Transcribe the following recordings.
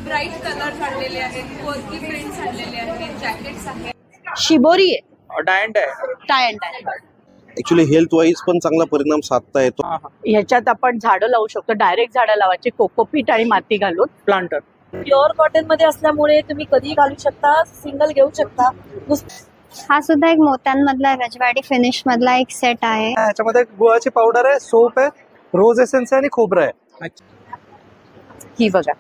Bright colours आणलेले आहेत, Varkey prints आणलेले आहेत, जॅकेट्स आहेत. शिबोरी आहे, tie and tie. Actually health wise पण चांगला परिणाम साधता येतो. ह्याच्यात आपण झाडं लावू शकतो, डायरेक्ट झाडं लावायचे कोकोपीट आणि माती घालून. प्लांटर प्युअर कॉटन मध्ये असल्यामुळे तुम्ही कधी घालू शकता, सिंगल घेऊ शकता. हा सुद्धा एक मोत्यांमधला रजवाडी फिनिश मधला एक सेट आहे. याच्यामध्ये गुळाची पावडर आहे, सोप आहे, रोज एसेन्स आहे आणि खोबरं आहे. ही बघा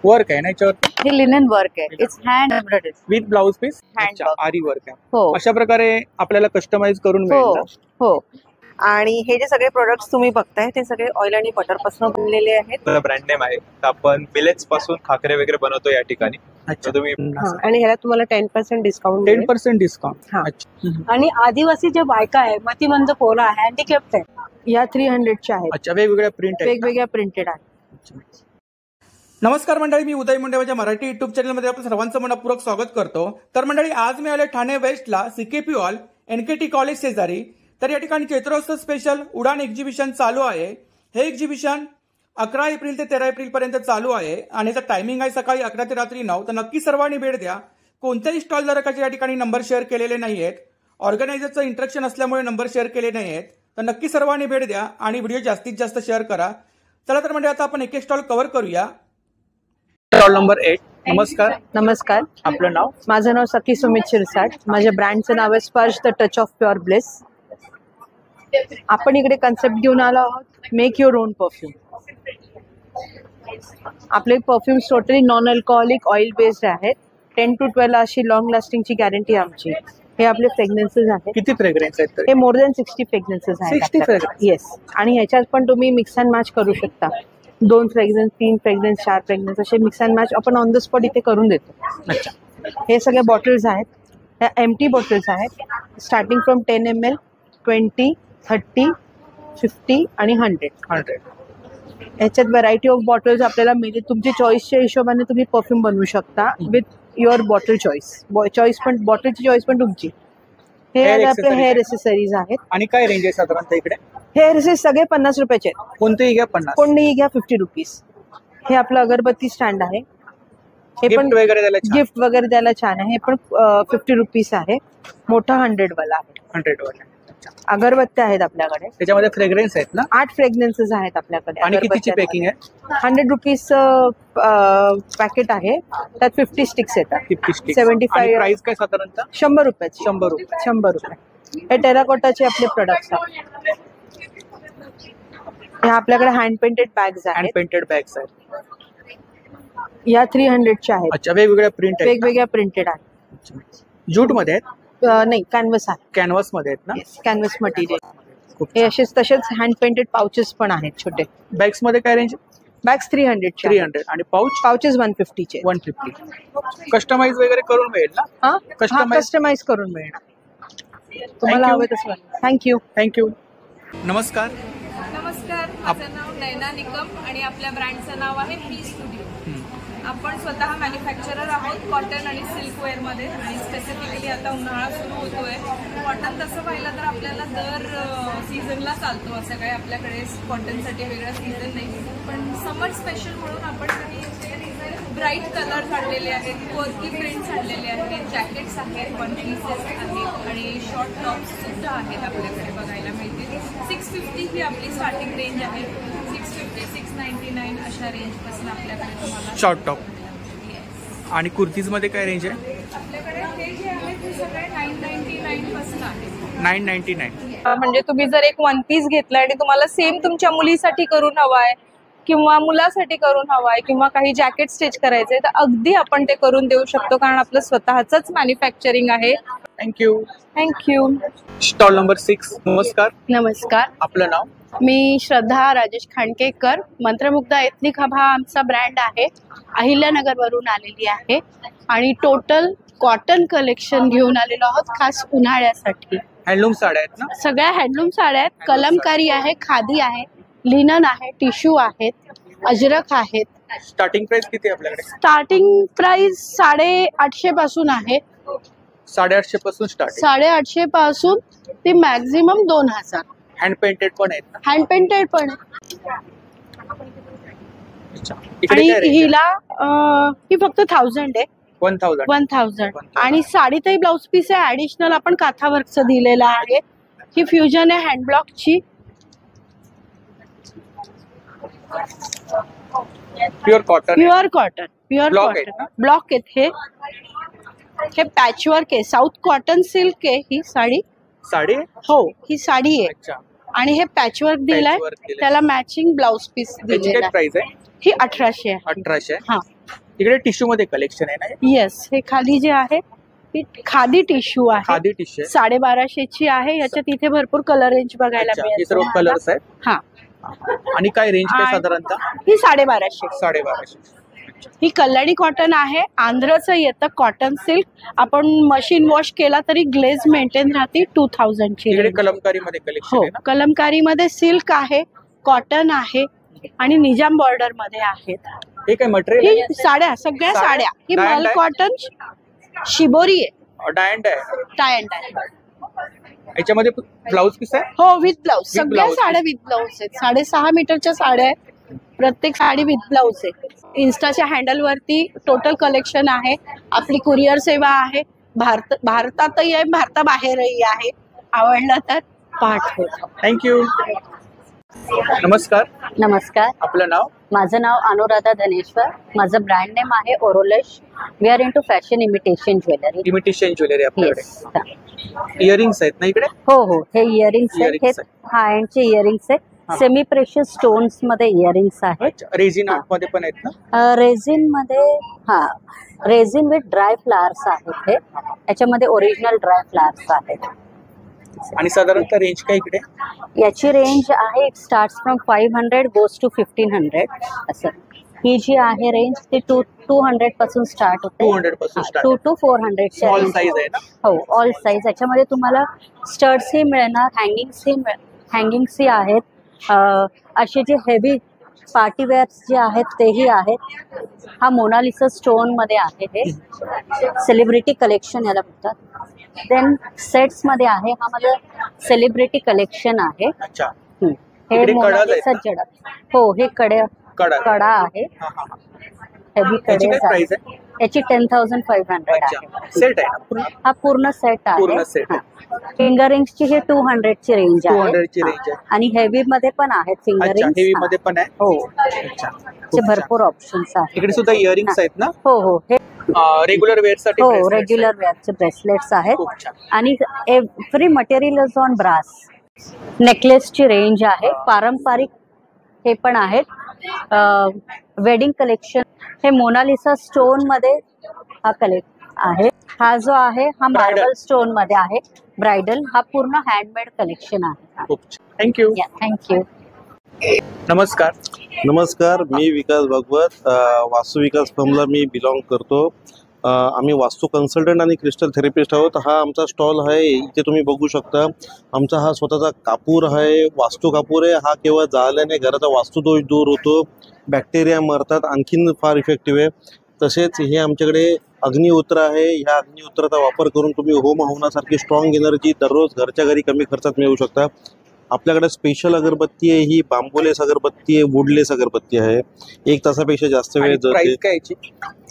वर्क आहे ना याच्यावर, हे लिनन वर्क आहे. It's hand embroidery with blouse piece, Hand work. Aari work आहे. हो अशा प्रकारे आपल्याला कस्टमाइज करून मिळेल हो ना? हो. आणि हे जे सगळे प्रोडक्ट्स तुम्ही बघताय ते सगळे ऑइल आणि बटर पासून बनलेले आहेत. ब्रँड नेम आहे. तर आपण बिलेट्स पासून खाकरे वगैरे बनवतो या ठिकाणी. अच्छा. तर तुम्ही आणि ह्याला तुम्हाला 10% डिस्काउंट 10% डिस्काउंट. हा. अच्छा. आणि आदिवासी जे बायका आहे, मतिमंद पोरं आहे, हँडिकॅप्ट आहे, या 300च्या आहेत, अच्छा, वेगवेगळ्या प्रिंट आहे. वेगवेगळ्या प्रिंटेड आहेत. नमस्कार मंडळी, मी उदय मुंडे माझ्या मराठी युट्यूब चॅनलमध्ये आपलं सर्वांचं मनपूर्वक स्वागत करतो. तर मंडळी, आज मी आले ठाणे वेस्टला सीकेपी हॉल एनकेटी कॉलेज शेजारी. तर या ठिकाणी चैत्रोत्सव स्पेशल उडान एक्झिबिशन चालू आहे. हे एक्झिबिशन 11 एप्रिल ते 13 एप्रिल पर्यंत चालू आहे आणि याचा टायमिंग आहे सकाळी 11 ते रात्री 9. तर नक्की सर्वांनी भेट द्या. कोणत्याही स्टॉल धारकाचे या ठिकाणी नंबर शेअर केलेले नाहीयेत. ऑर्गनायझरचं इंस्ट्रक्शन असल्यामुळे नंबर शेअर केले नाहीयेत. तर नक्की सर्वांनी भेट द्या आणि व्हिडिओ जास्तीत जास्त शेअर करा. चला तर म्हणजे आता आपण एक स्टॉल कव्हर करूया. Stall number 8. नमस्कार. नमस्कार, आपलं नाव? माझं नाव सखी सुमित शिरसाट. माझ्या ब्रँडचं नाव आहे स्पर्श the touch of pure bliss. आपण इकडे कन्सेप्ट घेऊन आलो आहोत, मेक युअर ओन परफ्यूम. आपले perfumes totally non alcoholic oil based आहेत. 10 to 12 अशी लॉंग लास्टिंगची गॅरंटी आमची. हे आपले फ्रेग्रन्सेस आहेत. किती फ्रेग्रन्स आहेत? हे मोर दॅन 60 फ्रेग्रन्सेस आहेत. 60 fragrance? येस. आणि ह्याच्यात पण तुम्ही मिक्स अँड मॅच करू शकता. 2 फ्रेग्रन्स, 3 फ्रेग्रन्स, 4 फ्रेग्रन्स असे मिक्स अँड मॅच आपण ऑन द स्पॉट इथे करून देतो. अच्छा. हे सगळे बॉटल्स आहेत. ह्या एम्प्टी बॉटल्स आहेत, स्टार्टिंग फ्रॉम 10 ml, 20, 30, 50 आणि 100. याच्यात व्हरायटी ऑफ बॉटल्स आपल्याला मिळते. तुमची चॉईसच्या हिशोबाने तुम्ही परफ्यूम बनवू शकता विथ युअर बॉटल चॉईस पण बॉटलची चॉईस पण तुमची. हे आपले हेअर एक्सेसरीज आहेत. आणि काय रेंज आहे साधारणतः इकडे? हेअर एक्सेसरीज सगळे 50 रुपयाचे आहेत. कोणतेही घ्या 50. कोणतेही घ्या 50 रुपीज. हे आपलं अगरबत्ती स्टँड आहे. हे पण गिफ्ट वगैरे द्यायला छान आहे. हे पण 50 रुपीज आहे. मोठा 100 वाला आहे. 100 वाला. अगरबत्त्या आहेत आपल्याकडे. त्याच्यामध्ये फ्रेग्रन्स आहेत ना? 8 फ्रेग्रन्सेस आहेत आपल्याकडे. आणि कितीची पॅकिंग आहे? 100 रुपीज पॅकेट आहे. त्यात 50 स्टिक्स येतात. 50 स्टिक्स. 75. प्राइस काय साधारणतः? 100 रुपयाची. 100 रुपये. 100 रुपये. हे टेराकोटाचे आपले प्रोडक्ट्स आहेत. हे आपल्याकडे हँड पेंटेड बॅग्स आहेत. हँड पेंटेड बॅग्स आहेत. या 300च्या आहेत. अच्छा, वेगवेगळ्या प्रिंट आहेत. वेगवेगळ्या प्रिंटेड आहेत. जूट मध्ये आहेत? नाही, कॅनव्हस आहे. कॅनव्हास मध्ये आहेत ना? Canvas material. हे असेच तसेच हँड पेंटेड पाउचेस पण आहेत छोटे. बॅग्स मध्ये काय रेंज? बॅग्स 300. आणि पाउचेस 150चे. 150. कस्टमाइज वगैरे करून मिळेल ना? कस्टमाइज करून मिळणार तुम्हाला हवं तसं. थँक्यू. नमस्कार. नमस्कार, माझं नाव नैना निकम आणि आपल्या ब्रँडचं नाव आहे पी स्टुडिओ. आपण स्वतः मॅन्युफॅक्चरर आहोत कॉटन आणि सिल्कवेअर मध्ये. आणि स्पेसिफिकली आता उन्हाळा सुरू होतोय. कॉटन तसं पाहिलं तर आपल्याला दर सीझनला चालतो. असं काही आपल्याकडे कॉटनसाठी वेगळा सीझन नाही. पण समर स्पेशल म्हणून आपण काही ब्राईट कलर्स आणलेले आहेत, वर्की प्रिंट्स आणलेले आहेत, जॅकेट्स आहेत, वन पीसेस आहेत आणि शॉर्ट टॉप्स सुद्धा आहेत आपल्याकडे बघायला मिळतील. 650 ही आपली स्टार्टिंग रेंज आहे. 650, 699 अशा रेंजपासून आपल्याकडे तुम्हाला शॉर्ट टॉप. आणि कुर्तीज मध्ये काय रेंज आहे? आपल्याकडे हे जे आहे ते सगळे 999 पासून आहे. 999. म्हणजे तुम्ही जर एक वन पीस घेतला आणि तुम्हाला सेम तुमच्या मुलीसाठी करून हवाय किंवा मुलासाठी करून हवाय किंवा काही जॅकेट स्टिच करायचंय तर अगदी आपण ते करून देऊ शकतो, कारण आपलं स्वतःच मॅन्युफॅक्चरिंग आहे. थँक्यू. Stall number 6. नमस्कार. नमस्कार, आपलं नाव? मी श्रद्धा राजेश खांडकेकर. मंत्रमुग्धा एथनिक हब हा आमचा ब्रँड आहे. अहिल्यानगर वरून आलेली आहे आणि टोटल कॉटन कलेक्शन घेऊन आलेलो आहोत खास उन्हाळ्यासाठी. हँडलूम साड्या आहेत ना? सगळ्या हँडलूम साड्या आहेत. कलमकारी आहे, खादी आहे, लिनन आहे, टिश्यू आहेत, अजरक आहेत. स्टार्टिंग प्राइस किती आहे आपल्याकडे? स्टार्टिंग प्राइस 850 पासून आहे. 850 पासून स्टार्ट. 850 पासून ते मॅक्झिमम 2000. हँड पेंटेड पण आहेत ना? हँड पेंटेड पण आहे. अच्छा आणि इकडे काय range हिला ही फक्त 1000 आहे. 1000 1000 आणि साडीतही ब्लाउज पीस आहे. ऍडिशनल आपण काथा वर्कचं दिलेलं आहे. ही फ्युजन आहे हँडब्लॉकची. Pure cotton pure cotton. Pure Block cotton block आहेत. हे पॅचवर्क आहे. साऊथ कॉटन सिल्क आहे ही साडी. साडी हो ही साडी आहे. अच्छा आणि हे पॅचवर्क दिलाय. Patchwork दिलंय. त्याला मॅचिंग ब्लाउज पीस त्याची दिलेला काय आहे. प्राइस आहे? ही 1800 आहे. 1800. हा इकडे टिश्यू मध्ये कलेक्शन आहे ना? येस. हे खाली जे आहे ही खादी टिश्यू आहे. खादी टिश्यू 1250 आहे. याच्यात इथे भरपूर कलर रेंज बघायला हे मिळेल सर्व तुम्हाला. कलर्स आहेत. हा आणि काय रेंज काय आणि- साधारणतः? ही 1250. 1250. ही कल्याणी कॉटन आहे. आंध्रचं येतं कॉटन सिल्क. आपण मशीन वॉश केला तरी ग्लेज मेंटेन राहते. 2000 ची इकडे range. कलमकारी मध्ये कलेक्शन हो आहे ना? कलमकारी मध्ये सिल्क आहे, कॉटन आहे आणि निजाम बॉर्डर मध्ये आहेत. हे काय मटेरियल ही साड्या सगळ्या साड्या? साड्या. ही Dye and मल dye? कॉटन शिबोरी आहे. डायंड आहे. Tie and dye. याच्यामध्ये ब्लाउज पीस आहे. हो विथ ब्लाउज. सगळ्या blouse. साड्या विथ ब्लाउज आहेत. 6.5 मीटरच्या साड्या आहेत. प्रत्येक साडी विथ ब्लाउज आहे. इन्स्टाच्या हँडल वरती टोटल कलेक्शन आहे. आपली कुरिअर सेवा आहे. भारतातही आहे, भारताबाहेरही आहे. आवडलं तर पाठवा. थँक्यू. नमस्कार. नमस्कार, आपलं नाव? माझं नाव अनुराधा धनेश्वर. माझं ब्रँड नेम आहे ओरोलेश. We are into fashion imitation jewellery. Imitation jewellery आपल्याकडे. येस. इयरिंग्स आहेत ना इकडे? हो हो, हे इयरिंग्स आहेत. हे Earrings हाय एंडचे इयरिंग्स आहेत. सेमी प्रेशियस स्टोन्स मध्ये इयरिंग्स आहेत. रेझिन मध्ये पण आहेत ना? रेझिन मध्ये रेझिन विथ ड्राय फ्लावर्स आहेत. हे याच्यामध्ये ओरिजिनल ड्राय फ्लावर्स आहेत. आणि साधारणतः रेंज काय इकडे? याची रेंज आहे, it starts from 500 goes to 1500 असं. ही जी आहे रेंज ती 200 पासून स्टार्ट होते. 200 पासून start. 2 to 400 All size आहे ना? हो ऑल साईज. याच्यामध्ये तुम्हाला स्टर्ट्सही मिळणार, हँगिंग्सही आहेत. असे जे हेवी पार्टीवेअर्स जे आहेत तेही आहेत. हा मोनालिसा स्टोन मध्ये आहे. हे सेलिब्रिटी कलेक्शन याला म्हणतात. देन सेट्स मध्ये आहे. हा माझं सेलिब्रिटी कलेक्शन आहे. अच्छा. हे इकडे कडा मोनालिसा आहेत जडा. हो हे कडा आहे. हा हा हा. हेवी याची काय कडे प्राइस आहे? याची 10,500 अच्छा. आहे. सेट आहे ना पूर्ण? हा पूर्ण सेट पूर्ण आहे. set फिंगरिंग्सची हे 200 ची रेंज आहे. 200 ची range आहे. आणि हेवी मध्ये पण आहेत अच्छा. फिंगरिंग्स. हेवी मध्ये पण आहे. हो अच्छा. चे भरपूर ऑप्शन्स आहेत. इकडे सुद्धा इयरिंग्स आहेत ना? हो हो हे रेग्युलर वेअर साठी हो bracelets आहेत. रेग्युलर वेअरचे ब्रेसलेट्स आहेत. खूप छान. आणि every material is on brass. नेकलेसची रेंज आहे. पारंपरिक हे पण आहेत. वेडिंग कलेक्शन हे मोनालिसा स्टोन मध्ये हा आहे. हा जो आहे हा मार्बल स्टोन मध्ये आहे. ब्राइडल हा पूर्ण हँडमेड कलेक्शन आहे. खूप छान. थँक्यू. थँक्यू. नमस्कार. नमस्कार, मी विकास भागवत. वास्तू विकास फर्मला मी बिलॉंग करतो. आम्ही वास्तू कन्सल्टंट आणि क्रिस्टल थेरपिस्ट आहोत. हा आमचा स्टॉल आहे. इथे तुम्ही बघू शकता आमचा हा स्वतःचा कापूर आहे. वास्तू कापूर आहे. हा केवळ जाळल्याने घराचा वास्तुदोष दूर होतो, बॅक्टेरिया मरतात, आणखीन फार इफेक्टिव्ह आहे. तसेच हे आमच्याकडे अग्निहोत्र आहे. ह्या अग्निहोत्राचा वापर करून तुम्ही होम हवनासारखी स्ट्रॉंग एनर्जी दररोज घरच्या घरी कमी खर्चात मिळवू शकता. आपल्याकडे स्पेशल अगरबत्ती आहे. ही बांबोलेस अगरबत्ती आहे, वुडलेस अगरबत्ती आहे. 1 तासापेक्षा जास्त वेळ जाते. प्राइस काय याची?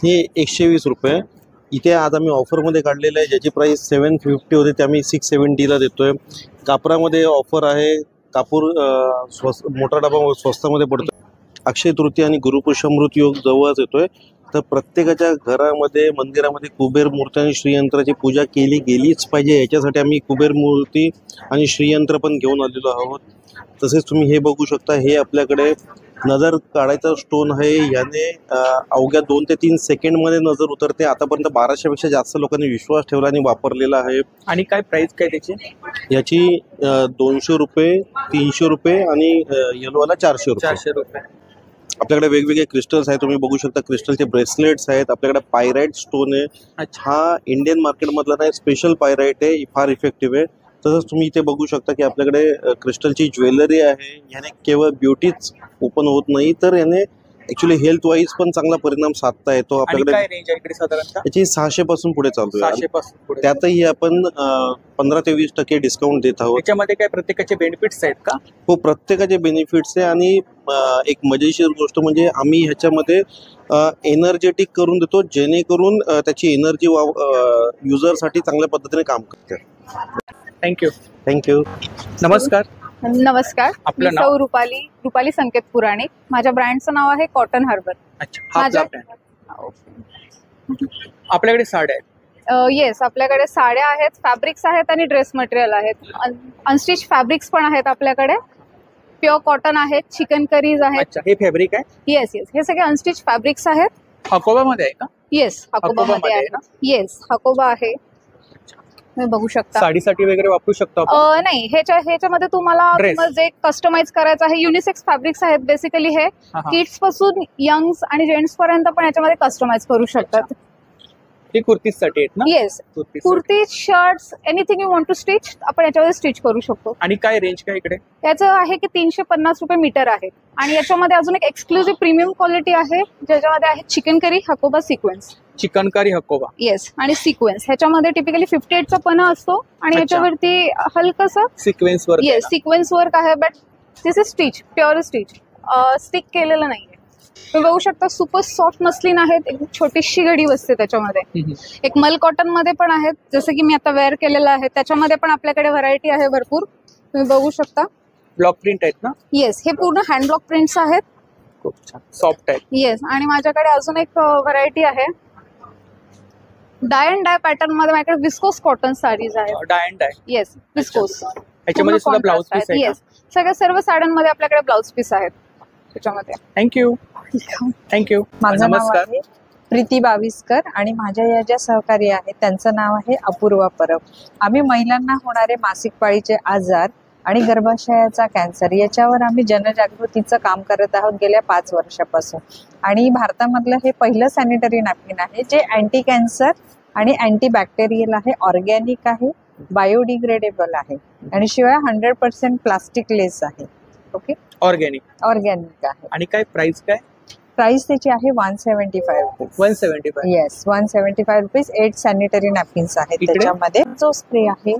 हे 120 रुपये. इथे आज आम्ही ऑफरमध्ये काढलेलं आहे, ज्याची प्राईस 750 होते ते आम्ही 670ला देतोय. कापरामध्ये ऑफर आहे. कापूर मोठा डबा स्वस्तामध्ये पडतो. अक्षय तृतीया आणि गुरुपुष्यमृत योग जवळच येतोय. तर प्रत्येकाच्या घरामध्ये मंदिरामध्ये कुबेर मूर्ती आणि श्रीयंत्राची पूजा केली गेलीच पाहिजे. याच्यासाठी आम्ही कुबेर मूर्ती आणि श्रीयंत्र पण घेऊन आलेलो आहोत. तसेच तुम्ही हे बघू शकता, हे आपल्याकडे नजर काढायचा स्टोन आहे. याने अवघ्या 2 ते 3 सेकंडमध्ये नजर उतरते. आतापर्यंत 1200 पेक्षा जास्त लोकांनी विश्वास ठेवला आणि वापरलेला आहे. आणि काय प्राइस काय त्याची? याची 200 रुपये, 300 रुपये आणि येलोवाला 400 रुपये. 400 रुपये. आपल्याकडे वेगवेगळे क्रिस्टल्स आहेत. तुम्ही बघू शकता क्रिस्टलचे ब्रेसलेट्स आहेत. आपल्याकडे पायराइट स्टोन आहे. हा इंडियन मार्केटमधला नाही, स्पेशल पायराइट आहे. फार इफेक्टिव्ह आहे. तसंच तुम्ही इथे बघू शकता की आपल्याकडे क्रिस्टलची ज्वेलरी आहे. याने केवळ ब्युटीच ओपन होत नाही, तर याने ऍक्च्युली हेल्थ वाईज पण चांगला परिणाम साधता येतो आणि आपल्याकडे. काय रेंज आहे इकडे साधारणतः? याची 600 पासून पुढे चालू आहे. 600 पासून पुढे. त्यातही आपण 15 ते 20% डिस्काउंट देत आहोत. याच्यामध्ये काय प्रत्येकाचे बेनिफिट्स आहेत का? हो, प्रत्येकाचे बेनिफिट्स आहे. आणि एक मजेशीर गोष्ट म्हणजे आम्ही ह्याच्यामध्ये एनर्जेटिक करून देतो, जेणेकरून त्याची एनर्जी युजरसाठी चांगल्या पद्धतीने काम करते. थँक्यू. थँक्यू. नमस्कार. नमस्कार, आपलं मी नाव? सौ रुपाली संकेत पुराणिक. माझ्या ब्रँडचं नाव आहे कॉटन हार्बर. अच्छा, हा आपला माझ्या- brand. आपल्याकडे साड्या आहेत. येस, आपल्याकडे साड्या आहेत, फॅब्रिक्स आहेत आणि ड्रेस मटेरियल आहेत. अनस्टिच फॅब्रिक्स पण आहेत आपल्याकडे. प्युअर कॉटन आहेत, चिकन करीज आहेत. अच्छा, हे फॅब्रिक आहे. येस, हे सगळे अनस्टिच फॅब्रिक्स आहेत. हकोबा मध्ये आहे का? येस, हकोबामध्ये हकोबामध्ये आहे. आहे येस, हकोबा आहे, तुम्ही बघू शकता. साडीसाठी वगैरे वापरू शकतो आपण. नाही, ह्याच्यामध्ये तुम्हाला Dress. जे कस्टमाइज करायचं आहे, युनिसेक्स फॅब्रिक्स आहेत बेसिकली. हे हा, हा. किड्स पासून यंग्स आणि जेंट्स पर्यंत पण याच्यामध्ये कस्टमाइज करू शकतात. हे कुर्तीसाठी आहेत ना? Yes, kurti, shirts, anything you want to stitch आपण याच्यामध्ये स्टिच करू शकतो. आणि काय रेंज काय इकडे? याचं आहे की 350 रुपये मीटर आहे. आणि याच्यामध्ये अजून एक एक्सक्लुझिव्ह प्रीमियम क्वालिटी आहे, ज्याच्यामध्ये आहे chicken curry Hakoba sequence. Chikankari Hakoba. Yes, आणि सिक्वेन्स ह्याच्यामध्ये टिपिकली 58 चा पणा असतो आणि अच्छा. याच्यावरती हलकंसं सिक्वेन्स वर. येस, सिक्वेन्स वर्क आहे. But this is stitch, pure stitch, stick केलेलं नाहीये. तुम्ही बघू शकता, सुपर सॉफ्ट मस्लिन आहेत. एक छोटीशी घडी बसते त्याच्यामध्ये. एक मल कॉटन मध्ये पण आहेत, जसं की मी आता वेअर केलेलं आहे. त्याच्यामध्ये पण आपल्याकडे व्हरायटी आहे भरपूर, तुम्ही बघू शकता. ब्लॉक प्रिंट आहेत ना? येस, हे पूर्ण हँड ब्लॉक प्रिंट्स आहेत. खूप छान, सॉफ्ट आहेत. येस, आणि माझ्याकडे अजून एक व्हरायटी आहे डाय अँड डाय पॅटर्न मध्ये. माझ्याकडे विस्कोस कॉटन साडीज आहेत. Dye and dye. Yes, viscose. याच्यामध्ये सुद्धा ब्लाउज पीस आहे. येस, सगळ्या सर्व साड्यांमध्ये आपल्याकडे ब्लाउज पीस आहेत त्याच्यामध्ये. थँक्यू. थँक्यू. माझं नाव नमस्कार. आहे प्रीती बाविस्कर आणि माझ्या या ज्या सहकारी आहेत त्यांचं नाव आहे अपूर्वा परब. आम्ही महिलांना होणारे मासिक पाळीचे आजार आणि गर्भाशयाचा कॅन्सर याच्यावर आम्ही जनजागृतीचं काम करत आहोत गेल्या 5 वर्षापासून. आणि भारतामधलं हे पहिलं सॅनिटरी नॅपकिन आहे जे अँटी कॅन्सर आणि अँटी बॅक्टेरियल आहे, ऑर्गॅनिक आहे, बायोडिग्रेडेबल आहे आणि शिवाय 100% प्लास्टिक लेस आहे. ओके, ऑर्गॅनिक आहे. आणि काय प्राइस काय? प्राइस त्याची आहे 175 rupees. 175. Yes, 175 rupees. 8 sanitary napkins आहेत इकडे? त्याच्यामध्ये. जो स्प्रे आहे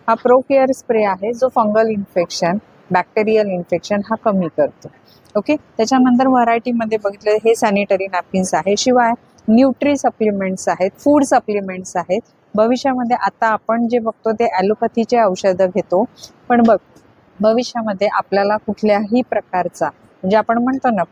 हा प्रो केअर स्प्रे आहे जो फंगल इन्फेक्शन, बॅक्टेरियल इन्फेक्शन हा कमी करतो. ओके, त्याच्यानंतर व्हरायटीमध्ये बघितलं हे सॅनिटरी नॅपकिन्स आहे. शिवाय न्यूट्री सप्लिमेंट्स आहेत, फूड सप्लिमेंट्स आहेत. भविष्यामध्ये आता आपण जे बघतो ते ॲलोपॅथीचे औषधं घेतो, पण भविष्यामध्ये आपल्याला कुठल्याही प्रकारचा म्हणजे आपण म्हणतो ना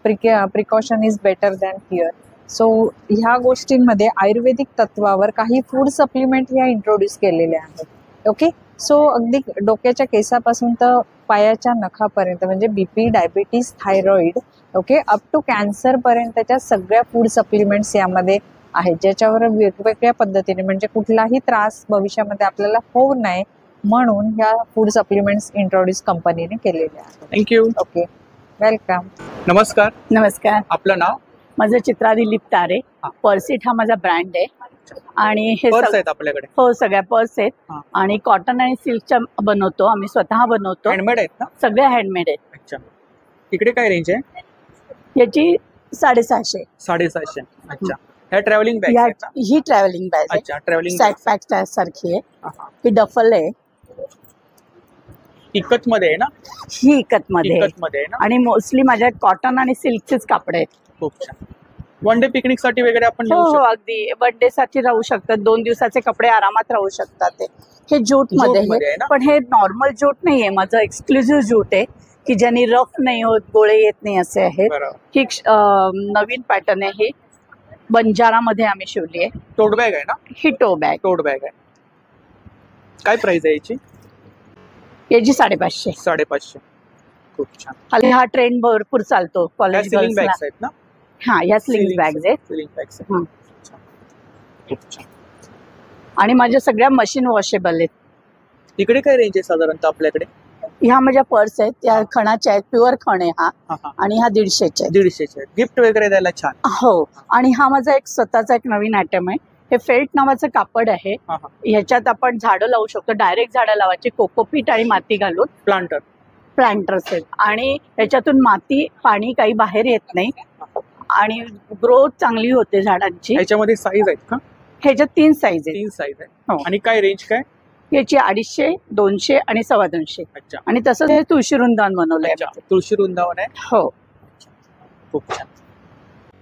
precaution is better than cure. So ह्या गोष्टींमध्ये आयुर्वेदिक तत्वावर काही फूड सप्लिमेंट ह्या इंट्रोड्यूस केलेल्या आहेत. ओके, सो अगदी डोक्याच्या केसापासून तर पायाच्या नखापर्यंत म्हणजे BP, diabetes, thyroid, okay, up to cancer पर्यंतच्या सगळ्या फूड सप्लिमेंट्स यामध्ये आहेत, ज्याच्यावर वेगवेगळ्या पद्धतीने म्हणजे कुठलाही त्रास भविष्यामध्ये आपल्याला होऊ नये म्हणून ह्या फूड सप्लिमेंट्स इंट्रोड्यूस कंपनीने केलेल्या आहेत. थँक्यू. Okay, welcome. नमस्कार. नमस्कार, आपलं नाव? माझं चित्रा दिलीप तारे. पर्सिट हा माझा ब्रँड आहे आणि हे पर्स आहेत आपल्याकडे? हो, सगळ्या पर्स आहेत आणि कॉटन आणि सिल्कच्या बनवतो आम्ही, स्वतः बनवतो. हँडमेड आहेत ना? सगळे हँडमेड आहेत. अच्छा, इकडे काय रेंज आहे याची? 750. 750. अच्छा, ह्या ट्रॅव्हलिंग बॅग आहेत ना? ही ट्रॅव्हलिंग बॅग आहे. अच्छा, ट्रॅव्हलिंग सॅक पॅक सारखी आहे. ही डफल आहे. इकत मध्ये आहे ना? ही इकत मध्ये आहे ना? आणि मोस्टली माझ्या कॉटन आणि सिल्कचेच कापड आहेत. खूप छान. वन डे पिकनिक साठी वगैरे आपण हो हो, अगदी बर्थडे साठी राहू शकतात. 2 दिवसाचे कपडे आरामात राहू शकतात. हे ज्यूट मध्ये आहे, पण हे नॉर्मल ज्यूट नाहीये, माझं एक्सक्लुझिव्ह ज्यूट आहे की ज्यांनी रफ नाही होत, गोळे येत नाही असे आहेत. ही नवीन पॅटर्न आहे. ही बंजारामध्ये आम्ही शिवली आहे. टोट बॅग आहे ना? ही टोट बॅग आहे. काय प्राइस आहे याची? याची 550. 550. खूप छान. हल्ली हा ट्रेंड भरपूर चालतो कॉलेज बॅग्स आहेत ना? हा, या स्लिंग बॅग्स आहेत. Sling bags. खूप छान. आणि माझ्या सगळ्या मशीन वॉशेबल आहेत. इकडे काय रेंज आहे साधारणतः आपल्याकडे? ह्या माझ्या पर्स आहेत, त्या खणाच्या आहेत, प्युअर खण आहे हा. आणि हा 150चे आहेत. 150चे आहेत. गिफ्ट वगैरे द्यायला छान. हो, आणि हा माझा एक स्वतःचा एक नवीन आयटम आहे. हे फेल्ट नावाचं कापड आहे. ह्याच्यात आपण झाडं लावू शकतो, डायरेक्ट झाडं लावायची कोकोपीट आणि माती घालून. प्लांटर्स आहेत आणि ह्याच्यातून माती, पाणी काही बाहेर येत नाही आणि ग्रोथ चांगली होते झाडांची. याच्यामध्ये साईज आहेत का? ह्याच्यात 3 साईज आहेत. 3 साईज आहे. हो. आणि काय रेंज काय? याची 250, 200 आणि 225. अच्छा. आणि तसंच हे तुळशी वृंदावन बनवलंय. तुळशी वृंदावन आहे. हो. खूप छान.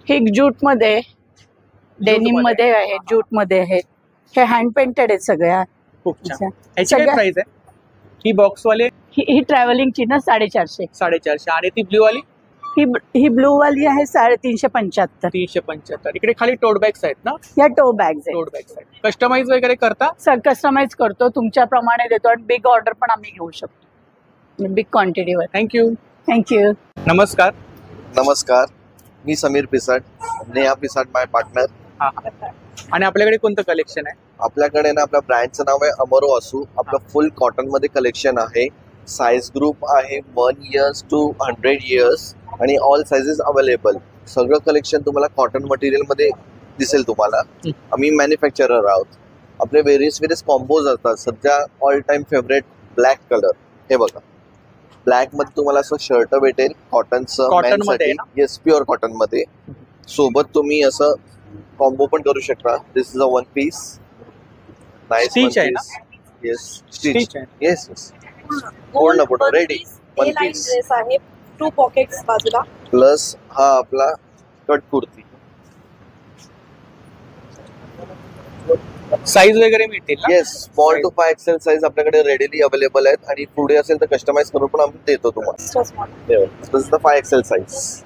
हे ज्यूट मध्ये, डेनिम मध्ये आहे, ज्यूट मध्ये आहे. हे हँड पेंटेड आहेत सगळ्या. खूप छान. याची काय प्राइस आहे? ही बॉक्स वाले ही ट्रॅव्हलिंगची ना 450. 450. आणि ती ब्ल्यू वाली? ही ब्लू वाली आहे 375. 375. इकडे खाली टोट बॅग्स आहेत ना? या टो बॅग्स टोट बॅग्स आहेत. कस्टमाइज वगैरे करता? सर कस्टमाइज करतो, तुमच्या प्रमाणे देतो आणि बिग ऑर्डर पण आम्ही घेऊ शकतो, बिग क्वांटिटीवर. थँक्यू. थँक्यू. नमस्कार. नमस्कार, मी समीर पिसाट, नेहा पिसाट माय पार्टनर. आणि आपल्याकडे कोणतं कलेक्शन आहे? आपल्याकडे ना आपल्या ब्रँडचं नाव आहे अमरो असू. आपलं फुल कॉटन मध्ये कलेक्शन आहे. साईज ग्रुप आहे 1 इयर्स to 100 इयर्स आणि ऑल साइजेस अवेलेबल. सगळं कलेक्शन तुम्हाला कॉटन मटेरियल मध्ये दिसेल तुम्हाला. आम्ही मॅन्युफॅक्चरर आहोत. आपले वेरियस कॉम्बोज असतात. सध्या all time favourite black colour. हे बघा, ब्लॅक मध्ये तुम्हाला असं शर्ट भेटेल कॉटनचं. येस, प्युअर कॉटन मध्ये. सोबत तुम्ही असं कॉम्बो पण करू शकता. This is a 1 piece. Stitch आहे ना? Yes, stitch. Yes yes. Gold number ready 1 piece आहे. 2 पॉकेट्स बाजूला. प्लस हा आपला कट कुर्ती. साईज वगैरे मिळतील ना? Yes, small to 5 XL size आपल्याकडे रेडीली अवेलेबल आहेत आणि पुढे असेल तर कस्टमाइज करून पण आम्ही देतो तुम्हाला. तसं तर 5 XL साईज.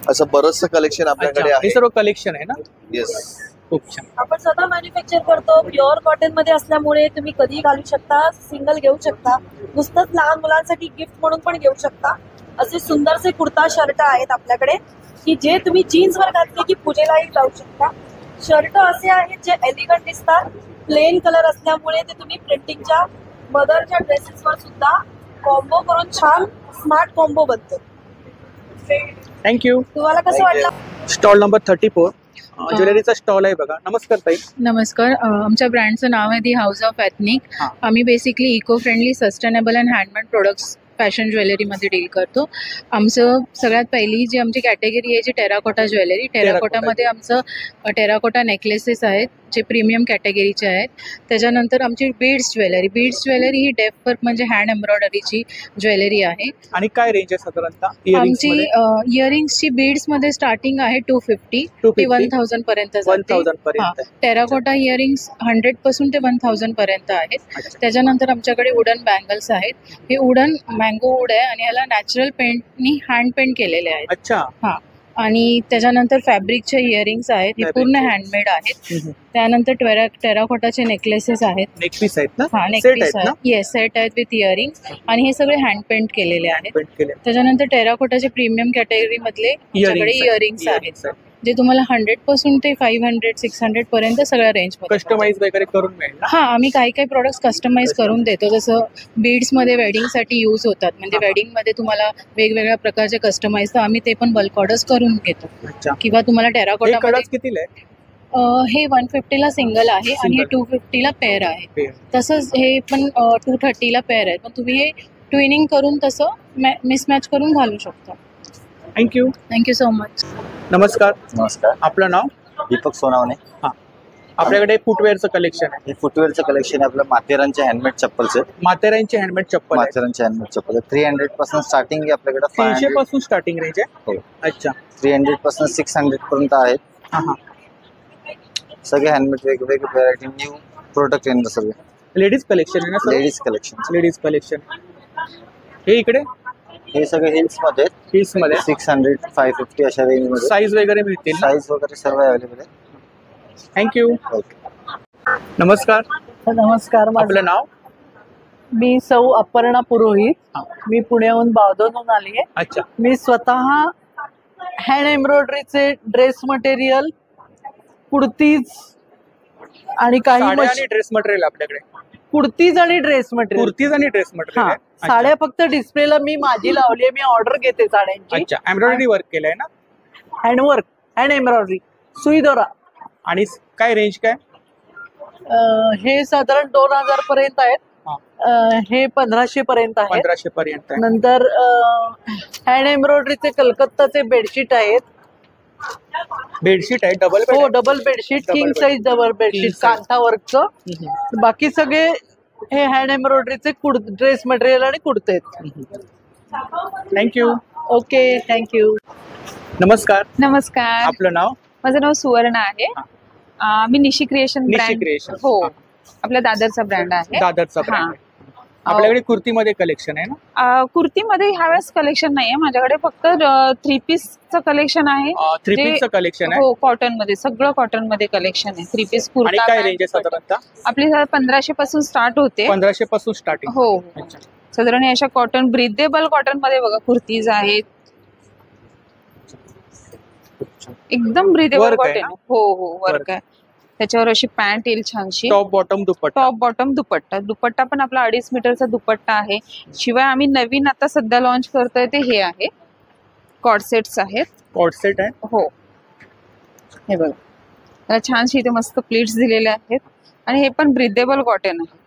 असं बरंचसं कलेक्शन आपल्याकडे आहे. हे सर्व कलेक्शन आहे ना? येस. खूप छान. आपण स्वतः मॅन्युफॅक्चर करतो. प्युअर कॉटन मध्ये असल्यामुळे तुम्ही कधी घालू शकता, सिंगल घेऊ शकता, नुसतंच लहान मुलांसाठी गिफ्ट म्हणून पण घेऊ शकता. असे सुंदरसे कुर्ता शर्ट आहेत आपल्याकडे की जे तुम्ही जीन्स वर घातले की पूजेलाही जाऊ शकता. शर्ट असे आहेत जे एलिगंट दिसतात. प्लेन कलर असल्यामुळे ते तुम्ही प्रिंटिंगच्या मदरच्या ड्रेसेसवर सुद्धा कॉम्बो करून छान स्मार्ट कॉम्बो बनतो. थँक्यू. तुम्हाला कसं वाटलं? स्टॉल नंबर 34 ज्वेलरीचा स्टॉल आहे बघा. नमस्कार ताई. नमस्कार. आमच्या ब्रँडचं नाव आहे दी हाऊस ऑफ एथनिक. आम्ही basically eco friendly, sustainable and handmade products fashion ज्वेलरीमध्ये डील करतो. आमचं सगळ्यात पहिली जी आमची कॅटेगरी आहे जी टेराकोटा ज्वेलरी. टेराकोटामध्ये आमचं टेराकोटा नेकलेसेस आहेत जे प्रीमियम कॅटेगरीचे आहेत. त्याच्यानंतर आमची बीड्स ज्वेलरी ही डेफ वर्क म्हणजे हँड एम्ब्रॉयडरीची ज्वेलरी आहे. आणि काय रेंज आहे साधारणतः? आमची इयरिंग्सची बीड्समध्ये स्टार्टिंग आहे 250 ते 1000 पर्यंत. टेराकोटा इयरिंग्स 100 पासून ते 1000 पर्यंत आहेत. त्याच्यानंतर आमच्याकडे वुडन बँगल्स आहेत. हे वुडन मँगो वूड आहे आणि ह्याला नॅचरल पेंटनी हँड पेंट केलेले आहेत. अच्छा. हा. आणि त्याच्यानंतर फॅब्रिकचे इयरिंग्स आहेत. हे पूर्ण हँडमेड आहेत. त्यानंतर टेराकोटाचे नेकलेसेस आहेत. नेकपीस आहेत ना? हा, नेकपीस आहेत. येस, सेट आहेत विथ इयरिंग्स आणि हे सगळे हँड पेंट केलेले आहेत. त्याच्यानंतर टेराकोटाचे प्रीमियम कॅटेगरी मधले इयरिंग्स आहेत जे तुम्हाला 100 पासून ते 500 600 पर्यंत सगळ्या रेंज मध्ये कस्टमाइज वगैरे करून मिळेल. हा, आम्ही काही काही प्रोडक्ट्स कस्टमाइज करून देतो. जसं बीड्स मध्ये वेडिंगसाठी यूज होतात, म्हणजे वेडिंग मध्ये तुम्हाला वेगवेगळ्या प्रकारचे कस्टमाइज, तर आम्ही ते पण बल्क ऑर्डर्स करून घेतो. किंवा तुम्हाला टेराकोटा कितीला आहे? हे 150ला सिंगल आहे आणि हे 250ला पेअर आहे. तसंच हे पण 230ला पेअर आहे. पण तुम्ही हे ट्विनिंग करून तसं मिसमॅच करून घालू शकता. Thank you so much. नमस्कार. नमस्कार. आपलं नाव? दीपक सोनावणे. हां, आपल्याकडे फुटवेअरचं कलेक्शन आहे. हे फुटवेअरचं कलेक्शन आहे आपलं. माथेरानचे हँडमेड चप्पलचे. माथेरानचे हँडमेड चप्पल. माथेरानचे हँडमेड चप्पल 300 पासून स्टार्टिंग आहे आपल्याकडे. 300 पासून स्टार्टिंग रेंज आहे. हो. अच्छा. 300 पासून 600 पर्यंत आहेत. हां. सगळे हँडमेड वेगवेगळे व्हरायटी न्यू प्रोडक्ट येणार सगळे. लेडीज कलेक्शन आहे ना? Ladies collection. हे इकडे हे सगळे हिल्स मध्ये 600 550 अशा रेंज मध्ये. साईज वगैरे मिळतील? साईज वगैरे सर्व अवेलेबल आहे. थँक्यू. नमस्कार. नमस्कार. आपलं नाव? मी सौ अपर्णा पुरोहित. मी पुण्याहून बावधनहून आली आहे. अच्छा. मी स्वतः हँड एम्ब्रॉयडरीचे ड्रेस मटेरियल, कुर्तीज आणि काही ड्रेस मटेरियल आपल्याकडे. कुर्तीज आणि ड्रेस मटेरियल. साड्या फक्त डिस्प्लेला मी माझी लावली आहे. मी ऑर्डर घेते साड्यांची. अच्छा. एम्ब्रॉयडरी वर्क केलंय ना? हँडवर्क, हँड एम्ब्रॉयडरी, सुई दोरा. आणि काय रेंज काय? हे साधारण 2000 पर्यंत आहेत. हे 1500 पर्यंत आहे. 1500 पर्यंत. नंतर हँड एम्ब्रॉयडरीचे कलकत्ताचे बेडशीट आहेत. बेडशीट आहे डबल हो double bedsheet king size double bedsheet kantha वर्कचं. बाकी सगळे हे हँड एम्ब्रॉयडरीचे ड्रेस मटेरियल आणि कुर्ते आहेत. थँक्यू. Okay thank you. नमस्कार. नमस्कार. आपलं नाव? माझं नाव सुवर्ण आहे. मी निशी क्रिएशन ब्रँड. हो आपल्या दादरचा ब्रँड आहे. दादरचा ब्रँड. आपल्याकडे कुर्तीमध्ये कलेक्शन आहे ना? कुर्तीमध्ये ह्यावेळेस कलेक्शन नाहीये माझ्याकडे, फक्त 3 पीसचं कलेक्शन आहे. 3 पीसचं कलेक्शन आहे? हो कॉटन मध्ये, सगळं कॉटन मध्ये कलेक्शन आहे. 3 पीस कुर्ता. आणि काय रेंज आहे साधारणतः? आपली 1500 पासून स्टार्ट होते. 1500 पासून स्टार्टिंग? हो साधारण अशा कॉटन ब्रिदेबल कॉटन मध्ये बघा कुर्तीज आहेत, एकदम ब्रिदेबल कॉटन. हो हो वर्क आहे. त्याच्यावर अशी पॅन्ट येईल छानशी. टॉप बॉटम दुपट्टा. टॉप बॉटम दुपट्टा. दुपट्टा पण आपला 2.5 मीटरचा दुपट्टा आहे. शिवाय आम्ही नवीन आता सध्या लॉन्च करतोय ते हे आहे कॉर्ड सेट्स आहेत. कॉर्ड सेट आहे? हो हे बघा त्याला छानशी इथे मस्त प्लेट्स दिलेले आहेत आणि हे पण ब्रिदेबल कॉटन आहे.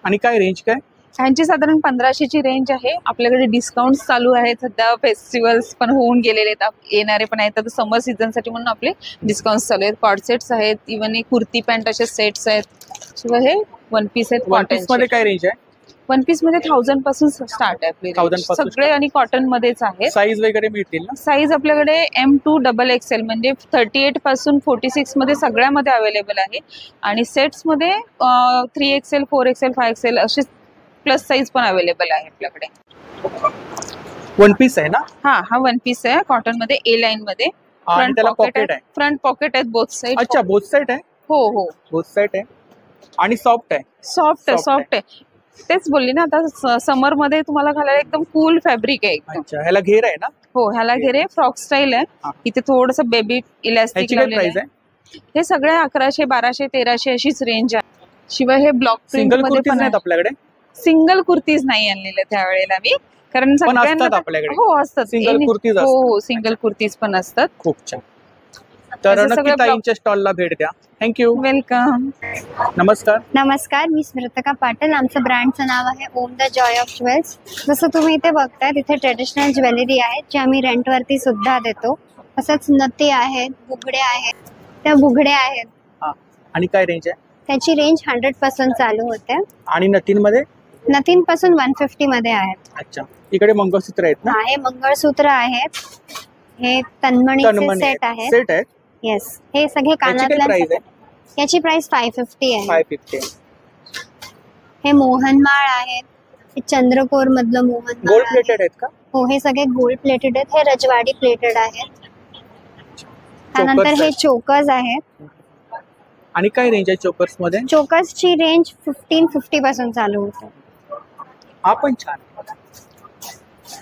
आणि काय रेंज काय? ह्यांची साधारण 1500ची रेंज आहे. आपल्याकडे डिस्काउंट चालू आहेत सध्या, फेस्टिवल्स पण होऊन गेलेले आहेत, येणारे पण आहेत. आता समर सीझन साठी म्हणून आपले डिस्काउंट चालू आहेत. कॉर्ड सेट्स आहेत, इव्हन एक कुर्ती पॅन्ट असे सेट्स आहेत. शिवाय हे 1 पीस आहेत. वन पीस मध्ये काय रेंज आहे? 1 पीस मध्ये 1000 पासून स्टार्ट आहे आपली. 1000 पासून सगळे आणि कॉटन मध्येच आहे. साईज वगैरे मिळतील ना? साईज आपल्याकडे M2 XXL म्हणजे 38 पासून 46 मध्ये सगळ्यामध्ये अवेलेबल आहे. आणि सेट्स मध्ये 3XL 4XL 5XL असे प्लस साईज पण अवेलेबल आहे आपल्याकडे. 1 पीस आहे ना? हा 1 पीस आहे कॉटन मध्ये, ए लाईन मध्ये. आणि त्याला पॉकेट आहे? फ्रंट पॉकेट आहेत बोथ साईड. अच्छा बोथ साईड आहे? हो हो बोथ साईड आहे. आणि सॉफ्ट आहे? सॉफ्ट आहे. तेच बोलली ना आता समर मध्ये तुम्हाला घालायला एकदम कूल फॅब्रिक आहे. अच्छा ह्याला घेर आहे ना? हो ह्याला घेर आहे. फ्रॉक स्टाईल आहे. इथे थोडस बेबी इलास्टिक लावलेलं आहे. हे सगळे 1100 1200 1300 अशीच रेंज आहे. शिवाय हे ब्लॉक प्रिंट मध्ये पण आहेत आपल्याकडे. सिंगल कुर्तीज नाही आणलेल्या त्यावेळेला मी, कारण सगळ्यांना आपल्याकडे हो असतात सिंगल कुर्तीज. हो सिंगल कुर्तीज पण असतात. खूप छान. तर नक्की ताईंच्या स्टॉलला भेट द्या. थँक्यू. वेलकम. नमस्कार. नमस्कार, मी स्मृतिका पाटील. आमचं ब्रँडचं नाव आहे ओम द जॉय ऑफ ज्वेल्स. जसं तुम्ही इथे बघताय तिथे ट्रेडिशनल ज्वेलरी आहेत जे आम्ही रेंटवरती सुद्धा देतो. तसंच नथी आहेत, बुगडे आहेत, त्या बुगड्या आहेत. आणि काय रेंज आहे? त्याची रेंज 100 पासून चालू होते. आणि नथींमध्ये? नथींपासून 150 मध्ये आहेत. अच्छा. इकडे मंगळसूत्र आहेत ना? हे मंगळसूत्र आहेत, हे तन्मणीचे सेट आहेत. सेट आहेत? येस. हे सगळे कानातल्या. याची प्राइस 550 आहे. 550. हे मोहनमाळ आहेत, हे चंद्रकोर मधलं मोहनमाळ. गोल्ड प्लेटेड आहेत का? हो हे सगळे गोल्ड प्लेटेड आहेत. हे रजवाडी प्लेटेड आहेत. त्यानंतर हे चोकर्स आहेत. आणि काय रेंज आहे चोकर्स मध्ये? चोकर्सची रेंज 1550 पासून चालू होते. हा पण छान.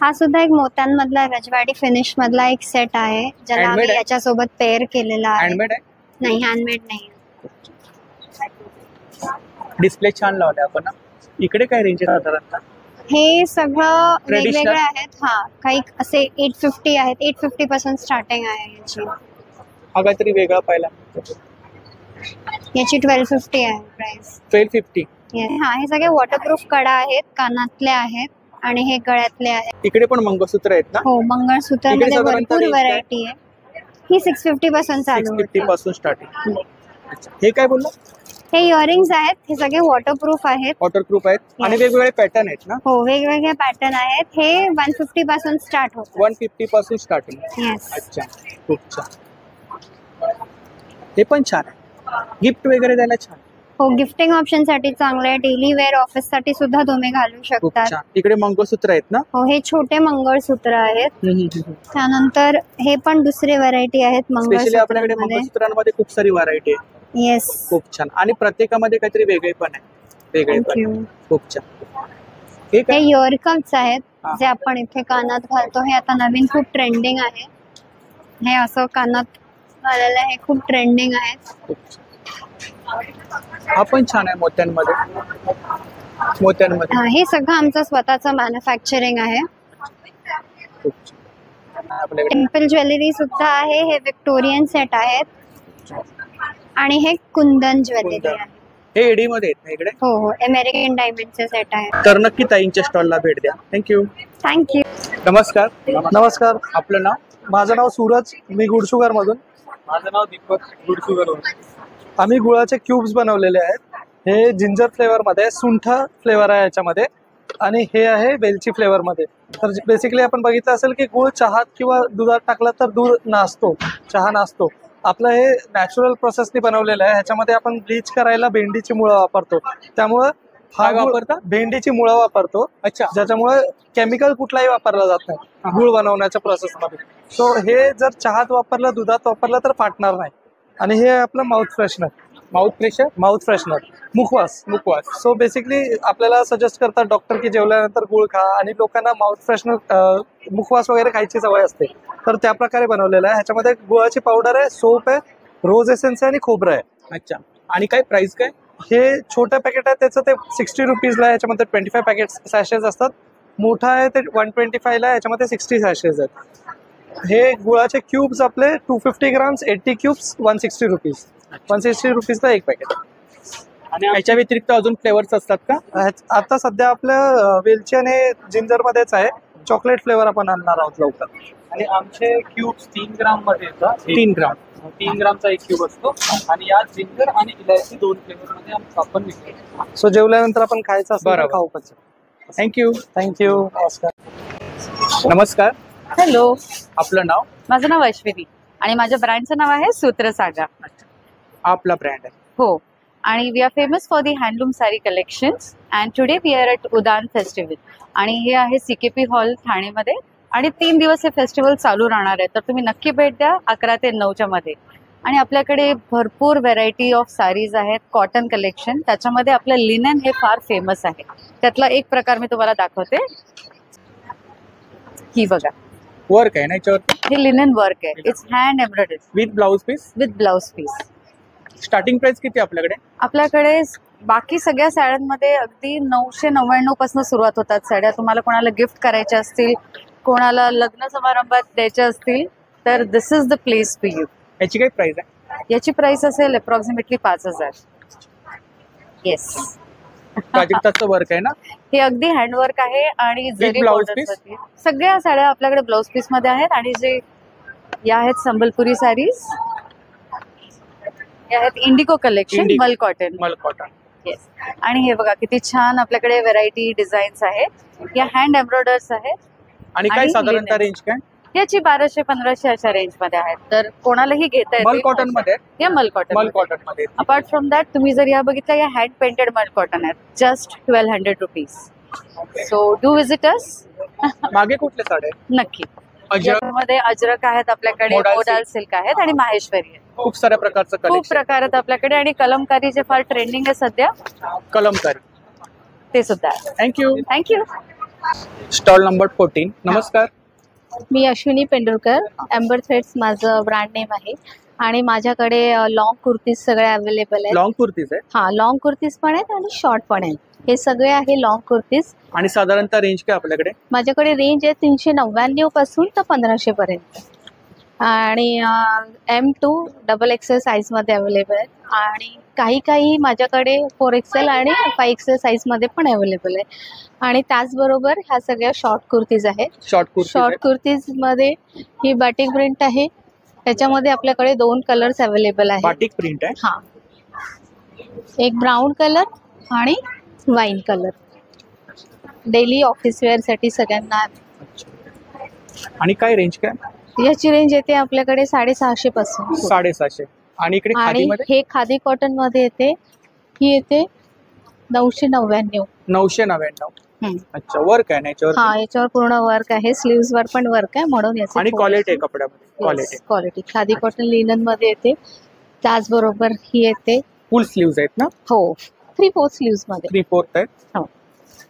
हा सुद्धा एक मोत्यांमधला रजवाडी फिनिश मधला एक सेट आहे ज्याला आम्ही याच्यासोबत पेअर केलेला आहे. हँडमेड आहे? नाही हँडमेड नाही. डिस्प्ले छान लावलाय आपण. इकडे काय रेंज आहे साधारणतः? हे सगळं वेगवेगळे आहेत. काही असे 850 आहेत. 850 पासून स्टार्टिंग आहे याची. हा काहीतरी वेगळा पाहिला. याची 1250 आहे प्राइस. 1250. हे सगळे वॉटरप्रूफ कडा आहेत, कानातले आहेत आणि हे गळ्यातले आहेत. इकडे पण मंगळसूत्र आहेत ना? हो मंगळसूत्र मध्ये भरपूर व्हरायटी आहे. ही 650 पासून चालू होते. 650 पासून स्टार्टिंग. हे काय बोललो? हे इयरिंग्स आहेत. हे सगळे वॉटरप्रूफ आहेत. वॉटरप्रूफ आहेत आणि वेगवेगळे पॅटर्न आहेत ना? हो वेगवेगळे पॅटर्न आहेत. हे 150 पासून स्टार्ट होतं. 150 पासून स्टार्टिंग. येस. अच्छा खूप छान. हे पण छान आहे. गिफ्ट वगैरे द्यायला छान. हो गिफ्टिंग ऑप्शन साठी चांगलं आहे. डेली वेअर ऑफिस साठी सुद्धा तुम्ही घालू शकता. इकडे मंगळसूत्र आहेत ना? हो हे छोटे मंगळसूत्र आहेत. त्यानंतर हे पण दुसरे व्हरायटी आहेत आपल्याकडे मंगळसूत्रांमध्ये खूप सारी व्हरायटी आहे. येस. खूप छान. आणि प्रत्येकामध्ये काहीतरी वेगळे पण आहे. वेगळे पण खूप छान. हे इयर कप्स आहेत जे आपण इथे कानात घालतो. हे आता नवीन खूप ट्रेंडिंग आहे. हे असं कानात घालायला हे खूप ट्रेंडिंग आहे. हा पण छान आहे मोत्यांमध्ये. हे सगळं आमचं स्वतःचं मॅन्युफॅक्चरिंग आहे. टेम्पल ज्वेलरी सुद्धा आहे. हे विक्टोरियन सेट आहेत आणि हे कुंदन ज्वेलरी आहे. हे एडी मध्ये आहेत इकडे? हो हो अमेरिकन डायमंडचे सेट आहेत. तर नक्की ताईंच्या स्टॉलला भेट द्या. थँक्यू. थँक्यू. नमस्कार. नमस्कार. आपलं नाव? माझं नाव सूरज, मी गुडशुगर मधून. माझं नाव दीपक, गुडशुगर. आम्ही गुळाचे क्यूब्स बनवलेले आहेत. हे जिंजर फ्लेवर मध्ये, सुंठ फ्लेवर आहे याच्यामध्ये, आणि हे आहे वेलची फ्लेवर मध्ये. तर बेसिकली आपण बघितलं असेल की गुळ चहात किंवा दुधात टाकला तर दूध नासतो, चहा नासतो. आपलं हे नॅचरल प्रोसेसनी बनवलेलं आहे. ह्याच्यामध्ये आपण ब्लीच करायला भेंडीची मुळं वापरतो. त्यामुळं हा वापरता भेंडीची मुळं वापरतो. अच्छा. ज्याच्यामुळे केमिकल कुठलाही वापरला जात नाही गुळ बनवण्याच्या प्रोसेसमध्ये. सो हे जर चहात वापरलं, दुधात वापरलं तर फाटणार नाही. आणि हे आपलं माउथ फ्रेशनर. माउथ फ्रेशनर मुखवास. सो बेसिकली आपल्याला सजेस्ट करतात डॉक्टर की जेवल्यानंतर गुळ खा, आणि लोकांना माउथ फ्रेशनर मुखवास वगैरे खायची सवय असते. तर त्या प्रकारे बनवलेलं आहे. ह्याच्यामध्ये गुळाची पावडर आहे, सोप आहे, रोज एसेन्स आहे आणि खोबरं आहे. अच्छा. आणि काय प्राइस काय? हे छोटं पॅकेट आहे त्याचं ते 60 रुपीजला आहे. याच्यामध्ये 25 पॅकेट सॅशेज असतात. मोठा आहे ते 125ला आहे. याच्यामध्ये 60 सॅशेज आहेत. हे गुळाचे क्यूब्स आपले 250 ग्राम्स, 80 क्यूब्स, 160 रुपीज. 160 रुपीजला एक पॅकेट. आणि याच्या व्यतिरिक्त अजून फ्लेवर्स असतात का? आता सध्या आपल्या वेलची आणि जिंजर मध्येच आहे. चॉकलेट फ्लेवर आपण आणणार आहोत लवकर. आणि आमचे क्यूब्स 3 ग्राम मध्ये येतात. 3 ग्रामचा एक क्यूब असतो. आणि या जिंजर आणि इलायची 2 फ्लेवर मध्ये आपण विकतो. सो जेवल्यानंतर आपण खायचं असतं तर खाऊ पण. थँक्यू. नमस्कार. हॅलो, आपलं नाव? माझं नाव अश्विनी आणि माझ्या ब्रँडचं नाव आहे सूत्रसागा. आपला ब्रँड आहे? हो. आणि we are famous for the handloom sari collections and today we are at Udaan festival. आणि हे आहे CKP हॉल ठाणेमध्ये. आणि 3 दिवस हे फेस्टिवल चालू राहणार आहे. तर तुम्ही नक्की भेट द्या 11 ते 9च्या मध्ये. आणि आपल्याकडे भरपूर व्हेरायटी ऑफ साडीज आहेत, कॉटन कलेक्शन. त्याच्यामध्ये आपलं लिनन हे फार फेमस आहे. त्यातला एक प्रकार मी तुम्हाला दाखवते. ही बघा, वर्क आहे ना याच्यावरती? हे लिनन वर्क आहे. It's hand embroidery with blouse piece. Starting price किती आपल्याकडे? आपल्याकडे बाकी सगळ्या साड्यांमध्ये अगदी 999 पासून सुरुवात होतात साड्या. तुम्हाला कोणाला गिफ्ट करायच्या असतील, कोणाला लग्न समारंभात द्यायच्या असतील तर this is the place for you. याची काय प्राइस आहे? याची प्राइस असेल अप्रॉक्सिमेटली 5000. येस. प्राजक्ताचं वर्क आहे ना? हे अगदी हँडवर्क आहे आणि जरी ब्लाउज पीस. सगळ्या साड्या आपल्याकडे ब्लाउज पीस मध्ये आहेत. आणि जे या आहेत संबलपुरी साडीज, या आहेत इंडिगो कलेक्शन, मल कॉटन. येस. आणि हे बघा किती छान आपल्याकडे व्हेरायटी डिझाईन्स आहेत. या हँड एम्ब्रॉयडर्स आहेत. आणि काय साधारणतः रेंज काय? याची 1200-1500 अशा रेंज मध्ये आहेत. तर कोणालाही घेता येते. मल कॉटन मध्ये? या मल कॉटन मध्ये. अपार्ट फ्रॉम दॅट तुम्ही जर या बघितल्या, या हँड पेंटेड मल कॉटन आहेत. Just 1200 rupees. So do visit us. मागे कुठल्या साड्या? नक्की. मध्ये अजरक आहेत आपल्याकडे, मोडाल सिल्क आहेत आणि माहेश्वरी आहे. खूप साऱ्या प्रकारचं खूप प्रकार आहेत आपल्याकडे. आणि कलमकारी जे फार ट्रेंडिंग आहे सध्या, कलमकारी, ते सुद्धा आहे. थँक्यू. Stall number 14. नमस्कार. मी अश्विनी पेंडुरकर. एम्बर थ्रेड्स माझं ब्रँड नेम आहे. आणि माझ्याकडे लॉंग कुर्तीज सगळे अवेलेबल आहेत. लॉंग कुर्तीज आहे? हा, लॉंग कुर्तीज पण आहेत आणि शॉर्ट पण आहेत. हे सगळे आहे लॉंग कुर्तीज. आणि साधारणतः रेंज काय आपल्याकडे? माझ्याकडे रेंज आहे 399 पासून तर 1500 पर्यंत. आणि M2 XXL साईज मध्ये अवेलेबल आहेत. आणि काही माझ्याकडे 4XL आणि 5XL साईज मध्ये पण अवेलेबल आहे. आणि त्याचबरोबर ह्या सगळ्या शॉर्ट कुर्तीज आहेत. शॉर्ट कुर्तीज मध्ये ही बाटिक प्रिंट आहे. त्याच्यामध्ये आपल्याकडे 2 कलर्स अवेलेबल आहेत. बाटिक प्रिंट आहे? हा, एक ब्राऊन कलर आणि wine colour. Daily office wear साठी सगळ्यांना. आणि काय रेंज काय? याची रेंज येते आपल्याकडे 650 पासून. 750. आणि इकडे हे खादी कॉटन मध्ये येते. ही येते 999. 999. अच्छा. वर्क आहे ना याच्यावर? हा, याच्यावर पूर्ण वर्क आहे. स्लीव्स वर पण वर्क आहे म्हणून याचे. आणि क्वालिटी आहे कपड्यामध्ये? क्वालिटी खादी कॉटन लिनन मध्ये येते. त्याचबरोबर ही येते फुल स्लीव्स आहेत ना? हो, 3/4 स्लीव्स मध्ये. 3/4 आहेत. हो.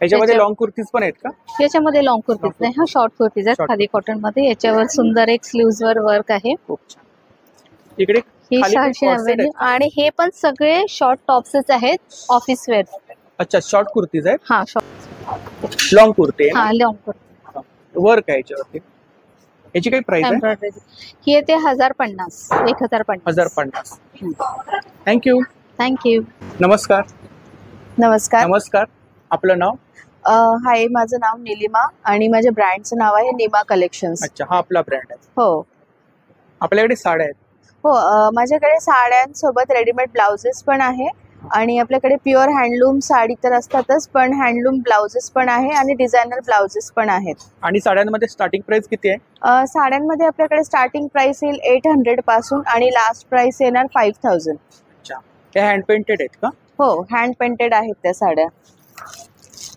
याच्यामध्ये लॉंग कुर्तीज पण आहेत का? याच्यामध्ये लॉंग कुर्तीज नाही, हा शॉर्ट कुर्तीज आहेत खादी कॉटन मध्ये. याच्यावर सुंदर एक स्लीव्स वर वर्क आहे. इकडे ही 690. आणि हे पण सगळे शॉर्ट टॉप्सच आहेत, ऑफिस वेअर. अच्छा, शॉर्ट कुर्तीज आहेत? हा, शॉर्ट. लॉंग कुर्ती आहे? हा, लॉंग कुर्ती. वर्क आहे याच्यावरती. याची काही प्राइस आहे? ही येते 1050. 1050. थँक्यू. थँक्यू. नमस्कार. नमस्कार. आपलं नाव? हाय, माझं नाव निलिमा आणि माझ्या ब्रँडचं नाव आहे निमा कलेक्शन्स. अच्छा, हा आपला ब्रँड आहे. हो आपल्याकडे साड्या आहेत. हो, माझ्याकडे साड्यांसोबत रेडीमेड ब्लाउजेस पण आहे आणि आपल्याकडे प्युअर हँडलूम साडी तर असतातच, पण हँडलूम ब्लाउजेस पण आहे आणि डिझायनर ब्लाउजेस पण आहेत. आणि साड्यांमध्ये स्टार्टिंग प्राइस किती आहे? साड्यांमध्ये आपल्याकडे स्टार्टिंग प्राइस येईल 800 पासून आणि लास्ट प्राइस येणार 5000. अच्छा, त्या हँड पेंटेड आहेत का? हो, हँड पेंटेड आहेत त्या साड्या.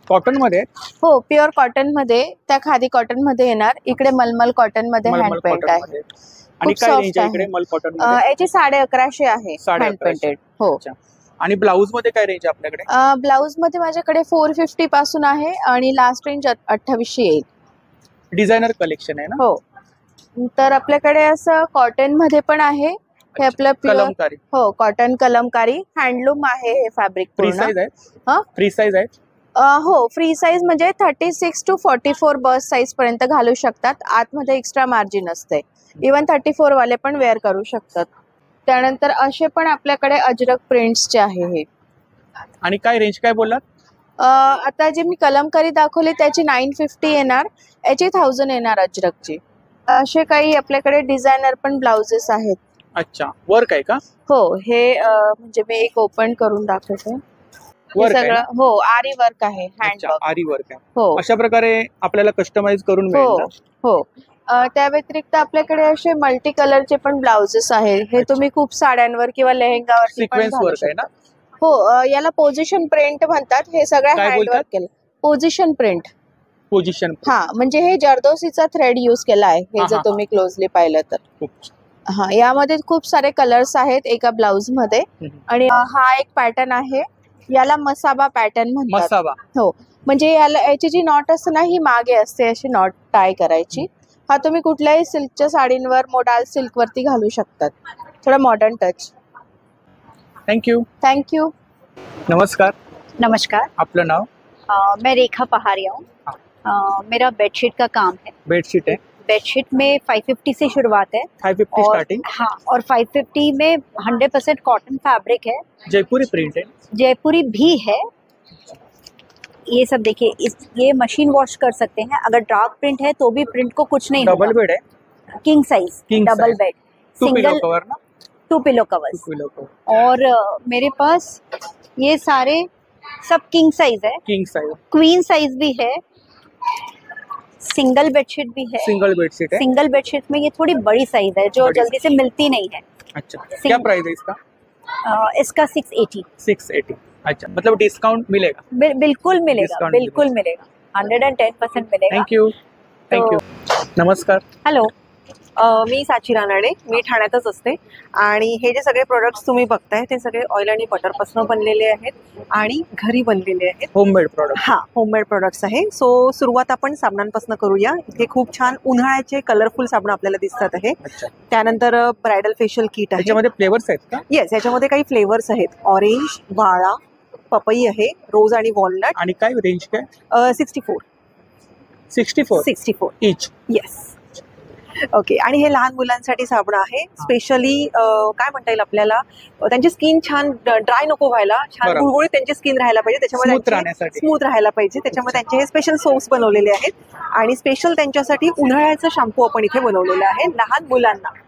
कॉटन मध्ये? हो, प्युअर कॉटन मध्ये, त्या खादी कॉटन मध्ये येणार. इकडे मलमल कॉटन मध्ये हँड पेंट आहे. आणि काय रेंज आहे इकडे मल कॉटन मध्ये? याची 1150 आहे हँड पेंटेड. हो. आणि ब्लाऊज मध्ये काय रेंज आपल्याकडे? ब्लाऊज मध्ये माझ्याकडे 450 पासून आहे आणि लास्ट रेंज 2800 येईल. डिझायनर कलेक्शन आहे ना? हो. तर आपल्याकडे असं कॉटन मध्ये पण आहे. हे आपलं कलमकारी. हो, कॉटन कलमकारी हँडलूम आहे हे फॅब्रिक. फ्री साइज आहे? फ्री साइज आहे? हो, फ्री साइज म्हणजे 36 to 44 बस साइज पर्यंत घालू शकतात. आतमध्ये एक्स्ट्रा मार्जिन असते. इवन 34 वाले पण वेअर करू शकतात. त्यानंतर असे पण आपल्याकडे अजरक प्रिंट्सचे आहे हे. आणि काय रेंज काय बोललात? आता जे मी कलमकारी दाखवले त्याची 950 येणार, याची 1000 येणार अजरकची. असे काही आपल्याकडे डिझायनर पण ब्लाउजेस आहेत. अच्छा, वर्क आहे का? हो, हे म्हणजे मी एक ओपन करून दाखवते. सगळं हो, आरी वर्क आहे, हँड वर्क. आरी वर्क आहे. हो, अशा प्रकारे आपल्याला कस्टमाइज करून मिळेल ना? हो. त्या व्यतिरिक्त आपल्याकडे असे मल्टी कलरचे पण ब्लाउजेस आहेत. हे तुम्ही खूप साड्यांवर किंवा लेहेंगावर सिक्वेन्स वर्क आहे ना? हो, याला पोझिशन प्रिंट म्हणतात. हे सगळं हँड वर्क केलं. Position print. पोझिशन. हा, म्हणजे हे जर्दोसीचा थ्रेड यूज केला आहे. हे जर तुम्ही क्लोजली पाहिलं तर. हा, यामध्ये खूप सारे कलर्स आहेत एका ब्लाउज मध्ये. आणि हा एक पॅटर्न आहे, याला मसाबा पॅटर्न म्हणतात. मसाबा. हो, म्हणजे याची जी नॉट असते ना, ही मागे असते, अशी नॉट टाय करायची. हा तुम्ही कुठल्याही सिल्कच्या साडींवर, मोडाल सिल्क वरती घालू शकतात. थोडा मॉडर्न टच. थँक्यू. थँक्यू. नमस्कार. नमस्कार. आपलं नाव? मैं रेखा पहाड़िया हूँ. मेरा बेडशीट का काम है. बेडशीट है? बेडशीट में 550 से शुरुआत है. 550 स्टार्टिंग? हाँ, और 550 में 100% कॉटन फैब्रिक है. जयपुरी प्रिंट है? जयपुरी भी है. ये सब देखिए, ये मशीन वॉश कर सकते हैं. अगर डार्क प्रिंट है तो भी प्रिंट को कुछ नहीं. डबल बेड है? King size. Double bed. Single cover ना? 2 पिलो कवर्स. और मेरे पास ये सारे सब किंग साइज है. King size. क्वीन साइज भी है. सिंगल बेडशीट भी है. सिंगल बेडशीट है? सिंगल बेडशीट में ये थोड़ी बड़ी साइज है जो जल्दी से मिलती नहीं है. अच्छा, क्या प्राइस है इसका? इसका 680. 680. अच्छा, मतलब डिस्काउंट मिलेगा? बिल्कुल मिलेगा, बिल्कुल मिलेगा. 110% मिलेगा. थँक्यू. थँक्यू. नमस्कार. हॅलो, मी साची रानाडे. मी ठाण्यातच असते. आणि हे जे सगळे प्रोडक्ट्स तुम्ही बघताय ते सगळे ऑइल आणि बटरपासून बनलेले आहेत आणि घरी बनलेले आहेत. Homemade product. हा, होममेड प्रोडक्ट्स आहे. सो सुरुवात आपण साबणांपासून करूया. इथे खूप छान उन्हाळ्याचे कलरफुल साबण आपल्याला दिसतात आहे. त्यानंतर ब्रायडल फेशियल किट आहे. याच्यामध्ये फ्लेवर्स आहेत का? येस, याच्यामध्ये काही फ्लेवर्स आहेत. ऑरेंज, वाळा, पपई आहे, रोज आणि वॉलनट. आणि काय रेंज काय? 64. 64 इच. येस. ओके. आणि हे लहान मुलांसाठी साबण आहे. स्पेशली काय म्हणता येईल आपल्याला, त्यांची स्किन छान ड्राय नको व्हायला, छान गुळगुळीत त्यांची स्किन राहायला पाहिजे, त्याच्यामध्ये स्मूथ राहायला पाहिजे. त्याच्यामध्ये त्यांचे हे स्पेशल सोप्स बनवलेले आहेत आणि स्पेशल त्यांच्यासाठी उन्हाळ्याचं शॅम्पू आपण इथे बनवलेलं आहे लहान मुलांना.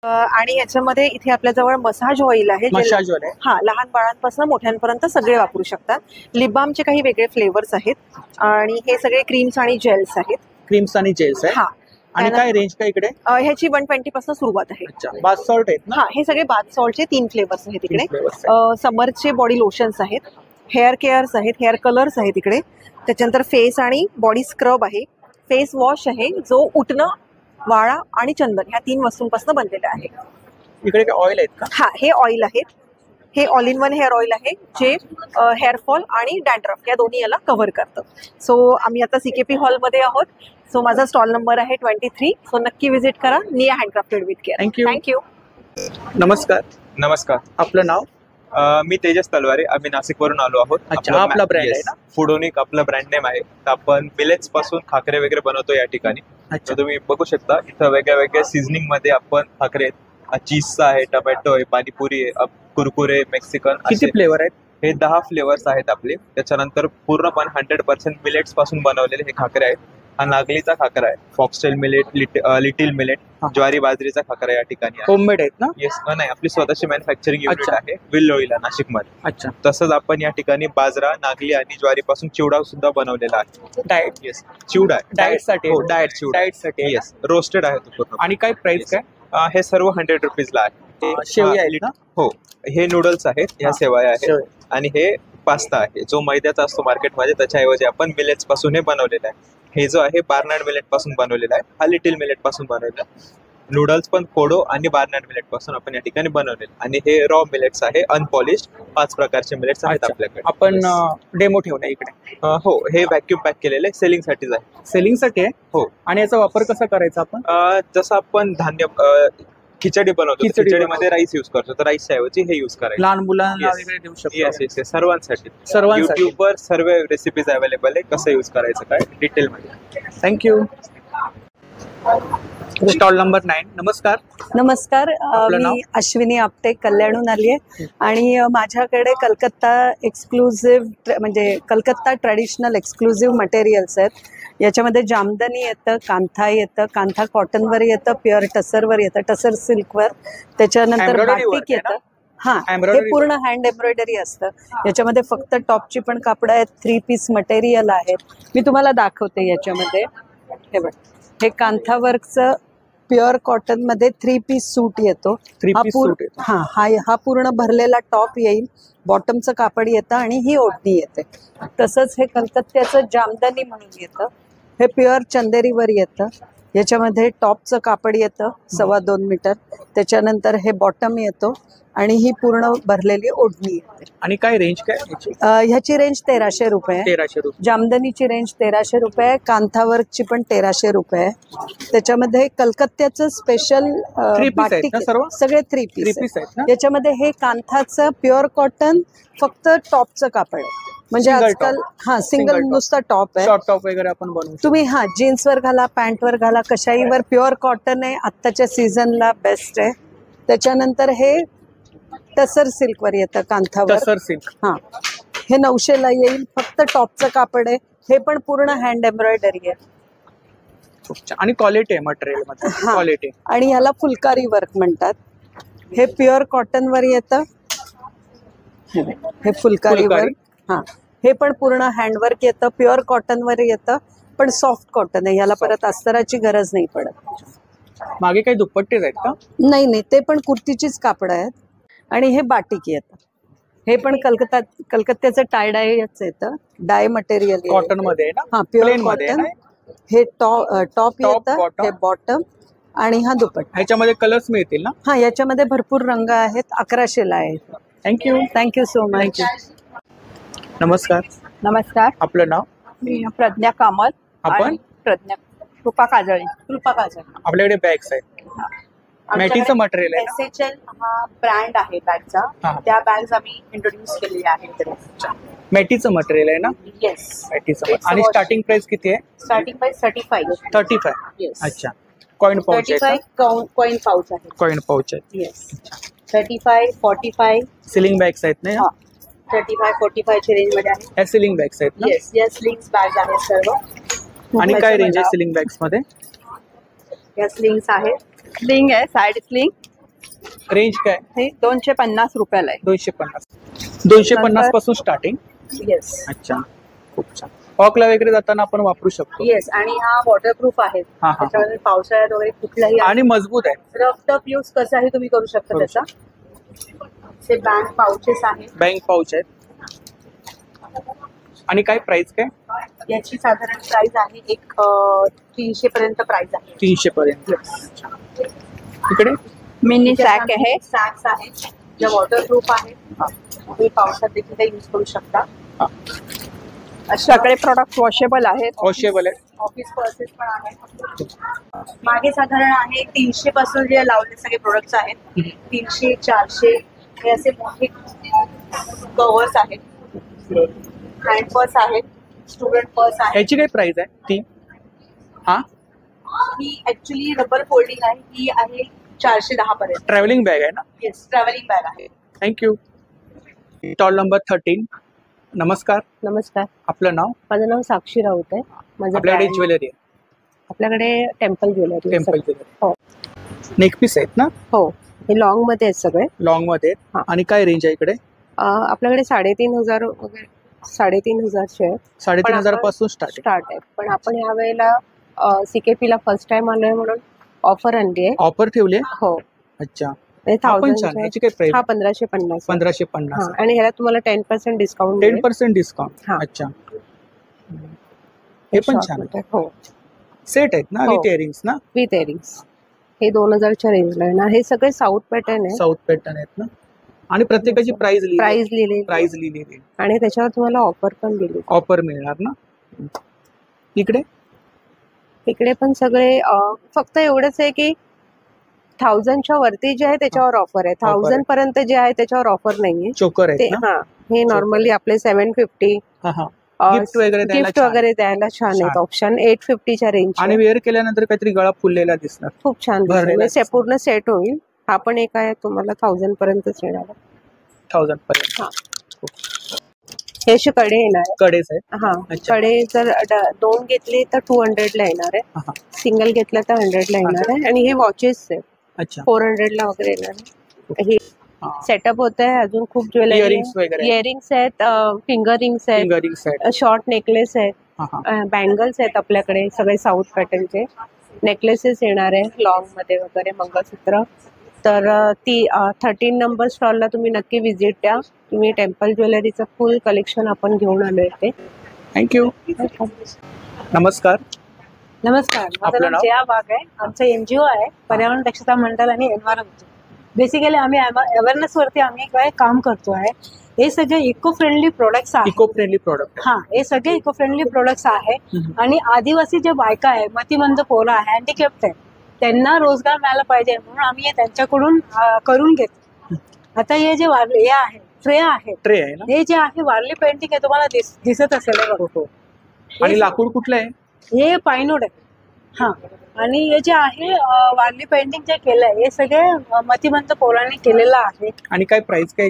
आणि याच्यामध्ये इथे आपल्याजवळ मसाज ऑइल आहे. हा, लहान बाळांपासून मोठ्यांपर्यंत सगळे वापरू शकतात. लिप बामचे काही वेगळे फ्लेवर्स आहेत आणि हे सगळे क्रीम्स आणि जेल्स आहेत. क्रीम्स आणि जेल्स आहे. हा. आणि काय रेंज काय इकडे? ह्याची 120 पासून सुरुवात आहे. अच्छा, बाथ सॉल्ट आहेत ना? हा, हे सगळे बाथ सॉल्टचे 3 फ्लेवर्स आहेत इकडे. समरचे बॉडी लोशन्स आहेत, हेअर केअर्स आहेत, हेअर कलर्स आहेत इकडे. त्याच्यानंतर फेस आणि बॉडी स्क्रब आहे, फेस वॉश आहे जो उटणं, वाळा आणि चंदन ह्या 3 वस्तूंपासून बनलेलं आहे. इकडे काय ऑइल आहेत का? हा, हे ऑइल आहेत. हे all in one hair oil आहे जे हेअरफॉल आणि डॅन्ड्रफ या दोन्ही याला कव्हर करतं. सो आम्ही आता CKP हॉलमध्ये आहोत. सो माझा स्टॉल नंबर आहे 23. सो नक्की व्हिजिट करा. निया हँडक्राफ्टेड विथ केअर. थँक्यू. नमस्कार. नमस्कार. आपलं नाव? मी तेजस तलवारे. आम्ही नाशिकवरून आलो आहोत. अच्छा, आपला ब्रँड आहे ना? फुडोनिक आपला ब्रँड नेम आहे. तर आपण मिलेट्स पासून खाकरे वगैरे बनवतो या ठिकाणी. तर तुम्ही बघू शकता इथं वेगळ्या वेगळ्या सीझनिंग मध्ये आपण खाकरे, चीजचा आहे, टोमॅटो आहे, पाणीपुरी आहे, कुरकुरे, मेक्सिकन. किती फ्लेवर आहेत? हे 10 फ्लेवर्स आहेत आपले. त्याच्यानंतर पूर्णपणे 100% मिलेट्स पासून बनवलेले हे खाकरे आहेत. हा नागलीचा खाकरा आहे, फॉक्सटेल मिलेट, लिटिल मिलेट, ज्वारी बाजरीचा खाकरा या ठिकाणी आहे. होममेड आहेत ना? येस, नाही आपली स्वतःची मॅन्युफॅक्चरिंग युनिट आहे विल्लोळीला, नाशिकमध्ये. अच्छा. तसंच आपण या ठिकाणी बाजरा, नागली आणि ज्वारीपासून चिवडा सुद्धा बनवलेला आहे. डाएट. येस, चिवडा आहे. डाएट साठी. हो, डाएट चिवडा. डाएट साठी. येस, रोस्टेड आहे तो पूर्ण. आणि काय प्राइस काय? हे सर्व 100 रुपीजला आहे. शेवया आहेत ना? हो, हे नूडल्स आहेत, ह्या सेवया आहेत. आणि हे पास्ता आहे जो मैद्याचा असतो मार्केटमध्ये, त्याच्याऐवजी आपण मिलेट्स पासून हे बनवलेला आहे. हे जो आहे बार्नार्ड मिलेट पासून बनवलेला आहे, हा लिटिल मिलेट पासून बनवलेला आहे. नूडल्स पण कोडो आणि बार्नार्ड मिलेट पासून आपण या ठिकाणी बनवलेले. आणि हे रॉ मिलेट्स आहे, अनपॉलिश्ड 5 प्रकारचे मिलेट्स आहेत आपल्याकडे. आपण डेमो ठेवला इकडे. हो, हे व्हॅक्यूम पॅक केलेले सेलिंग साठीच आहे. सेलिंग साठी आहे? हो. आणि याचा वापर कसा करायचा आपण? जसं आपण धान्य खिचडी बनवतो, खिचडीमध्ये राईस युज करतो, तर राईसच्या ऐवजी हे युज करायचं. लहान मुलांना वगैरे देऊ शकतो. येस, सर्वांसाठी. सर्वांसाठी. युट्यूबवर सर्व रेसिपीज अवेलेबल आहे, कसं युज करायचं काय डिटेल मध्ये. थँक्यू. Stall number 9. नमस्कार. नमस्कार, आपलं नाव? मी अश्विनी आपटे, कल्याणहून आली आहे. आणि माझ्याकडे कलकत्ता एक्सक्लुझिव्ह म्हणजे कलकत्ता ट्रॅडिशनल एक्सक्लुझिव्ह मटेरियल्स आहेत. याच्यामध्ये जामदानी येतं, कांथा येतं, कांथा कॉटनवर येतं, प्युअर टसरवर येतं, टसर सिल्कवर, त्याच्यानंतर बाटिक येतं. हा, हे पूर्ण हँड एम्ब्रॉयडरी असतं. याच्यामध्ये फक्त टॉपची पण कापडं आहेत, 3 पीस मटेरियल आहेत. मी तुम्हाला दाखवते. याच्यामध्ये हे बघ, हे कांथा वर्कचं प्युअर कॉटन मध्ये 3 पीस सूट येतो. हा पूर्ण भरलेला टॉप येईल, बॉटमचं कापड येतं आणि ही ओढणी येते. तसंच हे कलकत्त्याचं जामदानी म्हणून येतं, हे प्युअर चंदेरीवर येतं. याच्यामध्ये टॉपचं कापड येतं 2.25 मीटर, त्याच्यानंतर हे बॉटम येतो आणि ही पूर्ण भरलेली ओढणी येते. आणि काय रेंज काय? ह्याची रेंज 1300 रुपये. 1300 रुपये. जामदानीची रेंज 1300 रुपये, कांथावर्कची पण 1300 रुपये. त्याच्यामध्ये कलकत्त्याचं स्पेशल बाटिक सगळे 3 पीस आहेत. याच्यामध्ये हे कांथाचं प्युअर कॉटन फक्त टॉपचं कापड आहे. म्हणजे आजकाल सिंगल नुसता टॉप आहे. शॉर्ट टॉप वगैरे आपण बनवू तुम्ही जीन्सवर घाला, पॅन्टवर घाला, कशाहीवर. प्युअर कॉटन आहे, आत्ताच्या सीझनला बेस्ट आहे. त्याच्यानंतर हे टसर सिल्कवर येतं, कांथावर. टसर सिल्क. हे 900ला येईल, फक्त टॉपचं कापड आहे. हे पण पूर्ण हँड एम्ब्रॉयडरी आहे. आणि क्वालिटी आहे मटेरियल मध्ये, क्वालिटी. आणि ह्याला फुलकारी वर्क म्हणतात. हे प्युअर कॉटनवर येतं, हे फुलकारी वर्क. हे पण पूर्ण हँडवर्क येतं, प्युअर कॉटनवर येतं, पण सॉफ्ट कॉटन आहे. ह्याला परत अस्तराची गरज नाही पडत. मागे काही दुपट्टेच आहेत का? नाही, ते पण कुर्तीचीच कापड आहेत. आणि हे बाटिक येतं, हे पण कलकत्त्याचं टाय डायच येतं, डाय मटेरियल कॉटन मध्ये ना? Pure cotton. हे टॉप येतं, हे बॉटम आणि हा दुपट्टा. ह्याच्यामध्ये कलर्स मिळतील ना? याच्यामध्ये भरपूर रंग आहेत. 1100ला आहे. Thank you so much. नमस्कार. नमस्कार. आपलं नाव? मी प्रज्ञा कामत. आपण? प्रज्ञा कृपा काजळे. आपल्याकडे बॅग्स आहेत. मेटीचं मटेरियल आहे. SHL हा ब्रँड आहे बॅगचा. त्या बॅग्स आम्ही इंट्रोड्यूस केलेल्या आहेत. मेटीचं मटेरियल आहे ना? येस, मेटीचं. आणि स्टार्टिंग प्राइस किती आहे? Starting price 35. येस. अच्छा. कॉइन पाउच आहे? 35 कॉइन पाउच आहे. कॉइन पाउच आहे. येस. 35, 45. सिलिंग बॅग्स आहेत ना? 35, 45 ची रेंज मध्ये आहे. या सिलिंग बॅग्स आहेत ना? येस, या स्लिंग्स बॅग्स आहेत सर्व. आणि काय रेंज आहे सिलिंग बॅग्स मध्ये? या स्लिंग्स आहेत. स्लिंग आहे, साइड स्लिंग. रेंज काय? हे 250 रुपयाला आहे. 250 पासून स्टार्टिंग. येस. अच्छा, खूप छान. हॉकला वगैरे जाताना आपण वापरू शकतो. येस. आणि हा वॉटरप्रूफ आहे, त्याच्यामध्ये पावसाळ्यात वगैरे कुठलाही. आणि मजबूत आहे. रफ टफ यूज कसाही तुम्ही करू शकता त्याचा. ते बँक पाउचेस आहेत. बँक पाउच आहेत. आणि काय प्राइस काय? याची साधारण प्राइस आहे 300 पर्यंत प्राइस आहे. 300 पर्यंत. इकडे मिनी सॅक आहे. सॅक्स आहेत ज्या वॉटरप्रूफ आहेत. तुम्ही पावसात देखील ते यूज करू शकता. सगळे प्रोडक्ट वॉशेबल आहेत. वॉशेबल आहे. ऑफिस पर्सेस पण आहेत. मागे साधारण आहे 300 पासून जे लावले सगळे प्रोडक्ट्स आहेत. 300, 400 हे असे मोठे कव्हर्स आहेत. हँड पर्स आहेत, स्टुडंट पर्स आहे. याची काय प्राइस आहे ती? ही ऍक्च्युली रबर फोल्डिंग आहे. ही आहे 410 पर्यंत. ट्रॅव्हलिंग बॅग आहे ना? येस, ट्रॅव्हलिंग बॅग आहे. थँक्यू. Stall number 13. नमस्कार. नमस्कार. आपलं नाव? माझं नाव साक्षी राऊत आहे. माझं आपल्याकडे brand- ज्वेलरी आहे. आपल्याकडे टेम्पल ज्वेलरी. Temple jewellery. हो नेक पीस आहेत ना? हो, हे लॉंग मध्ये आहेत सगळे. लॉंग मध्ये आहेत. आणि काय रेंज आहे इकडे? आपल्याकडे 3,500 वगैरे 3,500चे आहेत. 3,500 पासून स्टार्ट आहे. पण आपण ह्या वेळेला CKP ला फर्स्ट टाइम आलोय म्हणून ऑफर आणली आहे. ऑफर ठेवले? हो. अच्छा. हे हा पण 1000 छान आहे. याची काय प्राइस? हा 1550. 1550. आणि ह्याला तुम्हाला 10% डिस्काउंट. 10% डिस्काउंट. अच्छा. हे पण छान आहे. हो. सेट आहेत ना? विथ इयरिंग्स ना? With earrings. हे 2000च्या रेंजला आहे ना. हे सगळे साऊथ पॅटर्न आहे. साऊथ पॅटर्न आहेत ना? आणि प्रत्येकाची प्राइस लिहिलेली. प्राइस लिहिलेली. आणि त्याच्यावर तुम्हाला ऑफर पण दिली. ऑफर मिळणार ना? इकडे पण सगळे फक्त एवढंच आहे की 1000च्या वरती जे आहे त्याच्यावर ऑफर आहे. 1000 पर्यंत जे आहे त्याच्यावर ऑफर नाहीये. चोकर आहेत ना? हे नॉर्मली आपले 750 गिफ्ट वगैरे द्यायला छान आहेत ऑप्शन. 850च्या रेंज. आणि वेअर केल्यानंतर काहीतरी गळा फुललेला दिसणार. खूप छान दिसणार. पूर्ण सेट होईल. हा पण एक आहे तुम्हाला 1000 पर्यंतच येणार. 1000 पर्यंत. हे असे कडे येणार आहे. कडेच आहेत. हा, कडे जर 2 घेतले तर 200 ला येणार आहे. सिंगल घेतलं तर 100 ला येणार आहे. आणि हे वॉचेस आहेत. अच्छा. 400 ला वगैरे येणार आहे. हे सेटअप होत आहे. अजून खूप ज्वेलरी, इयरिंग्स आहेत, फिंगर रिंग्स आहेत, शॉर्ट नेकलेस आहेत, बँगल्स आहेत आपल्याकडे सगळे साऊथ पॅटर्नचे. नेकलेसेस येणार आहे लॉंग मध्ये वगैरे, मंगळसूत्र. तर 13 नंबर स्टॉलला तुम्ही नक्की व्हिजिट द्या. तुम्ही टेम्पल ज्वेलरीचं फुल कलेक्शन आपण घेऊन आलोय ते. थँक्यू. नमस्कार. नमस्कार. माझं नाव जया वाघ आहे. आमचं NGO आहे पर्यावरण दक्षता मंडळ आणि एन्व्हायरमेंट. बेसिकली आम्ही अवेअरनेस वरती आम्ही काय काम करतो आहे. हे सगळे इको फ्रेंडली प्रोडक्ट्स आहेत. Eco friendly product. हा, हे सगळे इको फ्रेंडली प्रोडक्ट्स आहे. आणि आदिवासी जे बायका आहे, मतिमंद पोरं आहे, हँडिकॅप्ट आहे, त्यांना रोजगार मिळाला पाहिजे म्हणून आम्ही हे त्यांच्याकडून करून घेतो. आता हे जे हे आहे ट्रे आहे, हे जे आहे वारली पेंटिंग आहे, तुम्हाला दिसत असेल. आणि लाकूड कुठलं आहे? हे पायनोड आहे. हा, आणि हे जे आहे वारली पेंटिंग जे केलंय हे सगळे मतिमंत पोरांनी केलेलं आहे. आणि काय प्राइस काय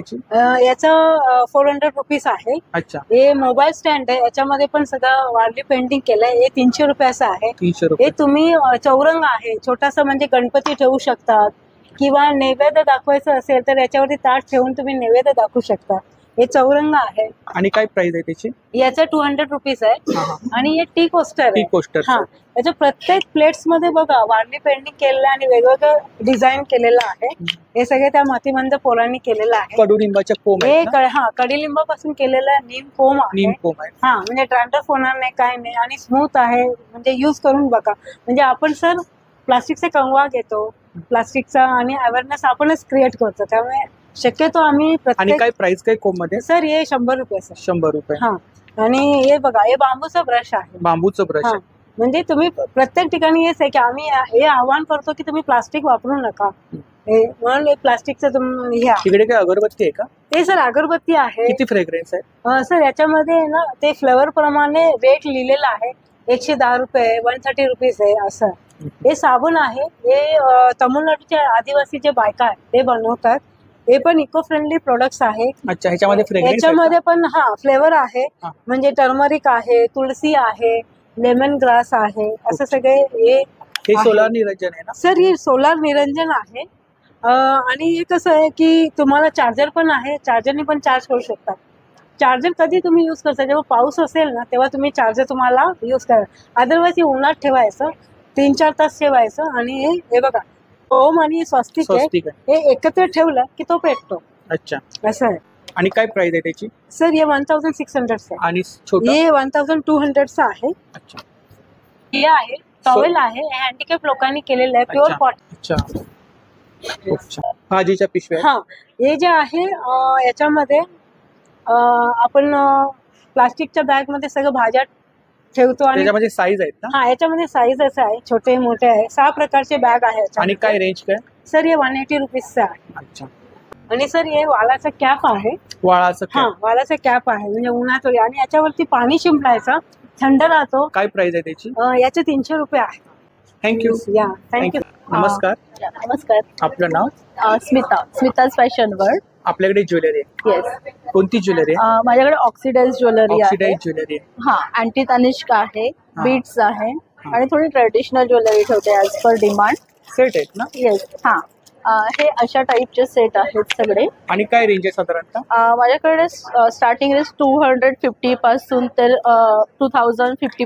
याचं 400 रुपीज आहे. अच्छा. हे मोबाईल स्टँड आहे, याच्यामध्ये पण सगळं वारली पेंटिंग केलंय. हे 300 रुपयाचं आहे. 300 रुपये. हे तुम्ही चौरंग आहे, छोटासा म्हणजे गणपती ठेवू शकतात किंवा नैवेद्य दाखवायचं असेल तर याच्यावरती ताट ठेवून तुम्ही नैवेद्य दाखवू शकता. हे चौरंग आहे. आणि काय प्राइस आहे त्याची? याचं 200 रुपीज आहे. आणि हे टी कोस्टर आहे. Tea coaster. हा, याच्या प्रत्येक प्लेट्स मध्ये बघा वारली पेंटिंग केलेलं आणि वेगवेगळं डिझाईन केलेलं आहे. हे सगळे त्या मातीमंद पोरांनी केलेलं आहे. कडुलिंबाच्या कोंब हे कडुलिंबापासून केलेलं नीम कोंब आहे. हा, म्हणजे ड्रँड्रफ होणार नाही, काय नाही, आणि स्मूथ आहे. म्हणजे यूज करून बघा. म्हणजे आपण सर प्लास्टिकचा कंगवा घेतो, प्लास्टिकचा, आणि अवेअरनेस आपणच क्रिएट करतो. त्यामुळे शक्यतो आम्ही आणि काय प्राइस काय कोंब मध्ये? सर हे 100 रुपये सर. 100 रुपये. हा, आणि हे बघा हे बांबूचा ब्रश आहे. बांबूचं ब्रश. म्हणजे तुम्ही प्रत्येक ठिकाणी हेच आहे की आम्ही हे आवाहन करतो की तुम्ही प्लास्टिक वापरू नका. म्हणून एक प्लास्टिकचं हे आहे. तिकडे काय अगरबत्ती आहे का? ते सर अगरबत्ती आहे. किती फ्रेग्रन्स आहे? सर याच्यामध्ये ना ते फ्लेवर प्रमाणे रेट लिहिलेला आहे. 110 रुपये, 130 रुपीज आहे असं. हे साबण आहे. हे तमिळनाडूचे आदिवासी जे बायका आहेत ते बनवतात. हे पण इको फ्रेंडली प्रोडक्ट्स आहे. अच्छा. ह्याच्यामध्ये फ्रेग्रन्स याच्यामध्ये पण फ्लेवर आहे. म्हणजे टर्मरिक आहे, तुळसी आहे, लेमन ग्रास आहे, असं सगळे हे सोलार निरंजन आहे ना? सर हे सोलार निरंजन आहे. आणि हे कसं आहे की तुम्हाला चार्जर पण आहे. चार्जरने पण चार्ज करू शकता. चार्जर कधी तुम्ही यूज करता जेव्हा पाऊस असेल ना तेव्हा तुम्ही चार्जर तुम्हाला यूज करा. अदरवाईज हे उन्हात ठेवायचं, 3-4 तास ठेवायचं. आणि हे बघा ओम आणि स्वस्तिक आहे, हे एकत्र ठेवलं की तो पेटतो. अच्छा. असं आहे. आणि काय प्राइस आहे त्याची? सर हे 1600 आहे. आणि छोटं? हे 1200 आहे. अच्छा. हे आहे टॉवेल आहे, हँडिकॅप लोकांनी केलेलं आहे, प्युअर कॉटन. अच्छा. भाजीच्या पिशव्या. हा, हे जे आहे याच्यामध्ये आपण प्लास्टिकच्या बॅग मध्ये सगळं भाज्या ठेवतो. आणि त्याच्यामध्ये साईज आहेत ना? हा, याच्यामध्ये साईज असं आहे, छोटे मोठे आहे, 6 प्रकारचे बॅग आहे. आणि काय रेंज काय? सर हे 180 रुपीजचं आहे. अच्छा. आणि सर हे वालाचा कॅप आहे. वालाचा कॅप आहे, म्हणजे उन्हात. आणि याच्यावरती पाणी शिंपडायचं, थंड राहतो. काय प्राइस आहे त्याची? याचे 300 रुपये आहे. थँक्यू. थँक्यू. नमस्कार. नमस्कार. आपलं नाव? Smita's fashion world. आपल्याकडे ज्वेलरी आहे. येस. कोणती ज्वेलरी आहे? माझ्याकडे ऑक्सिडाइज ज्वेलरी आहे. ऑक्सिडाइज ज्वेलरी आहे. हा, अँटी तनिष्क आहे, बीट्स आहे आणि थोडी ट्रेडिशनल ज्वेलरी ठेवते ॲज पर डिमांड. सेट आहेत ना? येस. हा, हे अशा टाईपचे सेट आहेत सगळे. आणि काय रेंज आहे साधारणतः? माझ्याकडे स्टार्टिंग रेंज 250 पासून तर 2050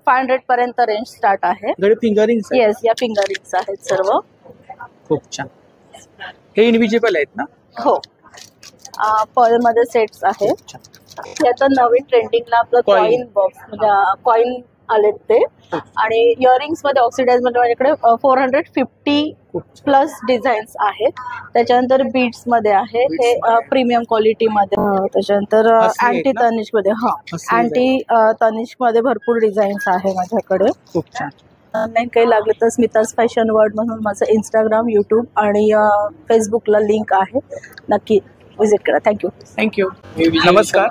500 पर्यंत रेंज स्टार्ट आहे. फिंगरिंग्स? येस, या फिंगरिंग्स आहेत सर्व. खूप छान. हे इनविजिबल आहेत ना? हो. पर्ल मध्ये सेट्स आहेत. याचा नवीन ट्रेंडिंगला आपलं कॉइन बॉक्स म्हणजे कॉइन आलेत ते. आणि इयरिंग्स मध्ये ऑक्सिडाइज मध्ये माझ्याकडे 450 प्लस डिझाईन्स आहेत. त्याच्यानंतर बीट्स मध्ये आहे, हे प्रीमियम क्वालिटी मध्ये. त्याच्यानंतर अँटी तनिष्क मध्ये, अँटी तनिष्क मध्ये भरपूर डिझाईन्स आहे माझ्याकडे. खूप छान. ऑनलाईन काही लागलं तर स्मिताज फॅशन वर्ल्ड म्हणून माझं इंस्टाग्राम, युट्यूब आणि फेसबुकला लिंक आहे, नक्की विजिट करा. थँक्यू. नमस्कार.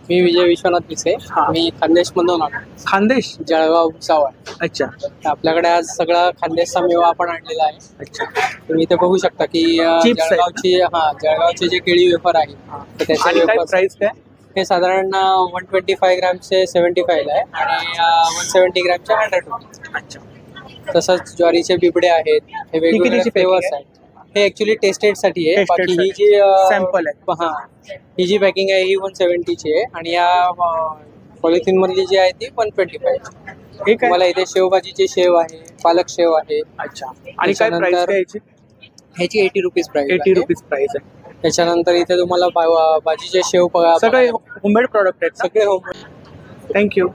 मी विजय विश्वनाथ पिसे. मी खानदेश मधून आलो. खानदेश? जळगाव भुसावळ. अच्छा. आपल्याकडे आज सगळा खानदेशचा मेवा आपण आणलेला आहे. अच्छा. तुम्ही इथे बघू शकता की जळगावचे जे केळी वेफर आहे त्याचे प्राइस काय? हे साधारण 125 ग्रॅमचे 75 आहे आणि 170 ग्रॅमचे 100 रुपये. अच्छा. तसंच ज्वारीचे बिबडे आहेत, हे वेगवेगळे फ्लेवर्स आहेत. हे ऍक्च्युली टेस्टेड साठी आहे. बाकी ही जी सॅम्पल आहे, ही जी पॅकिंग आहे ही 170 ची आहे आणि या पॉलिथिन मधली जी आहे ती 125. मला इथे शेवभाजीची शेव आहे, पालक शेव आहे. अच्छा. आणि काय प्राइस आहे याची? ह्याची 80 रुपीज प्राइस. 80 रुपीज प्राइस आहे. त्याच्यानंतर इथे तुम्हाला भाजीचे शेव सगळे होममेड प्रोडक्ट आहेत. सगळे होममेड. थँक्यू.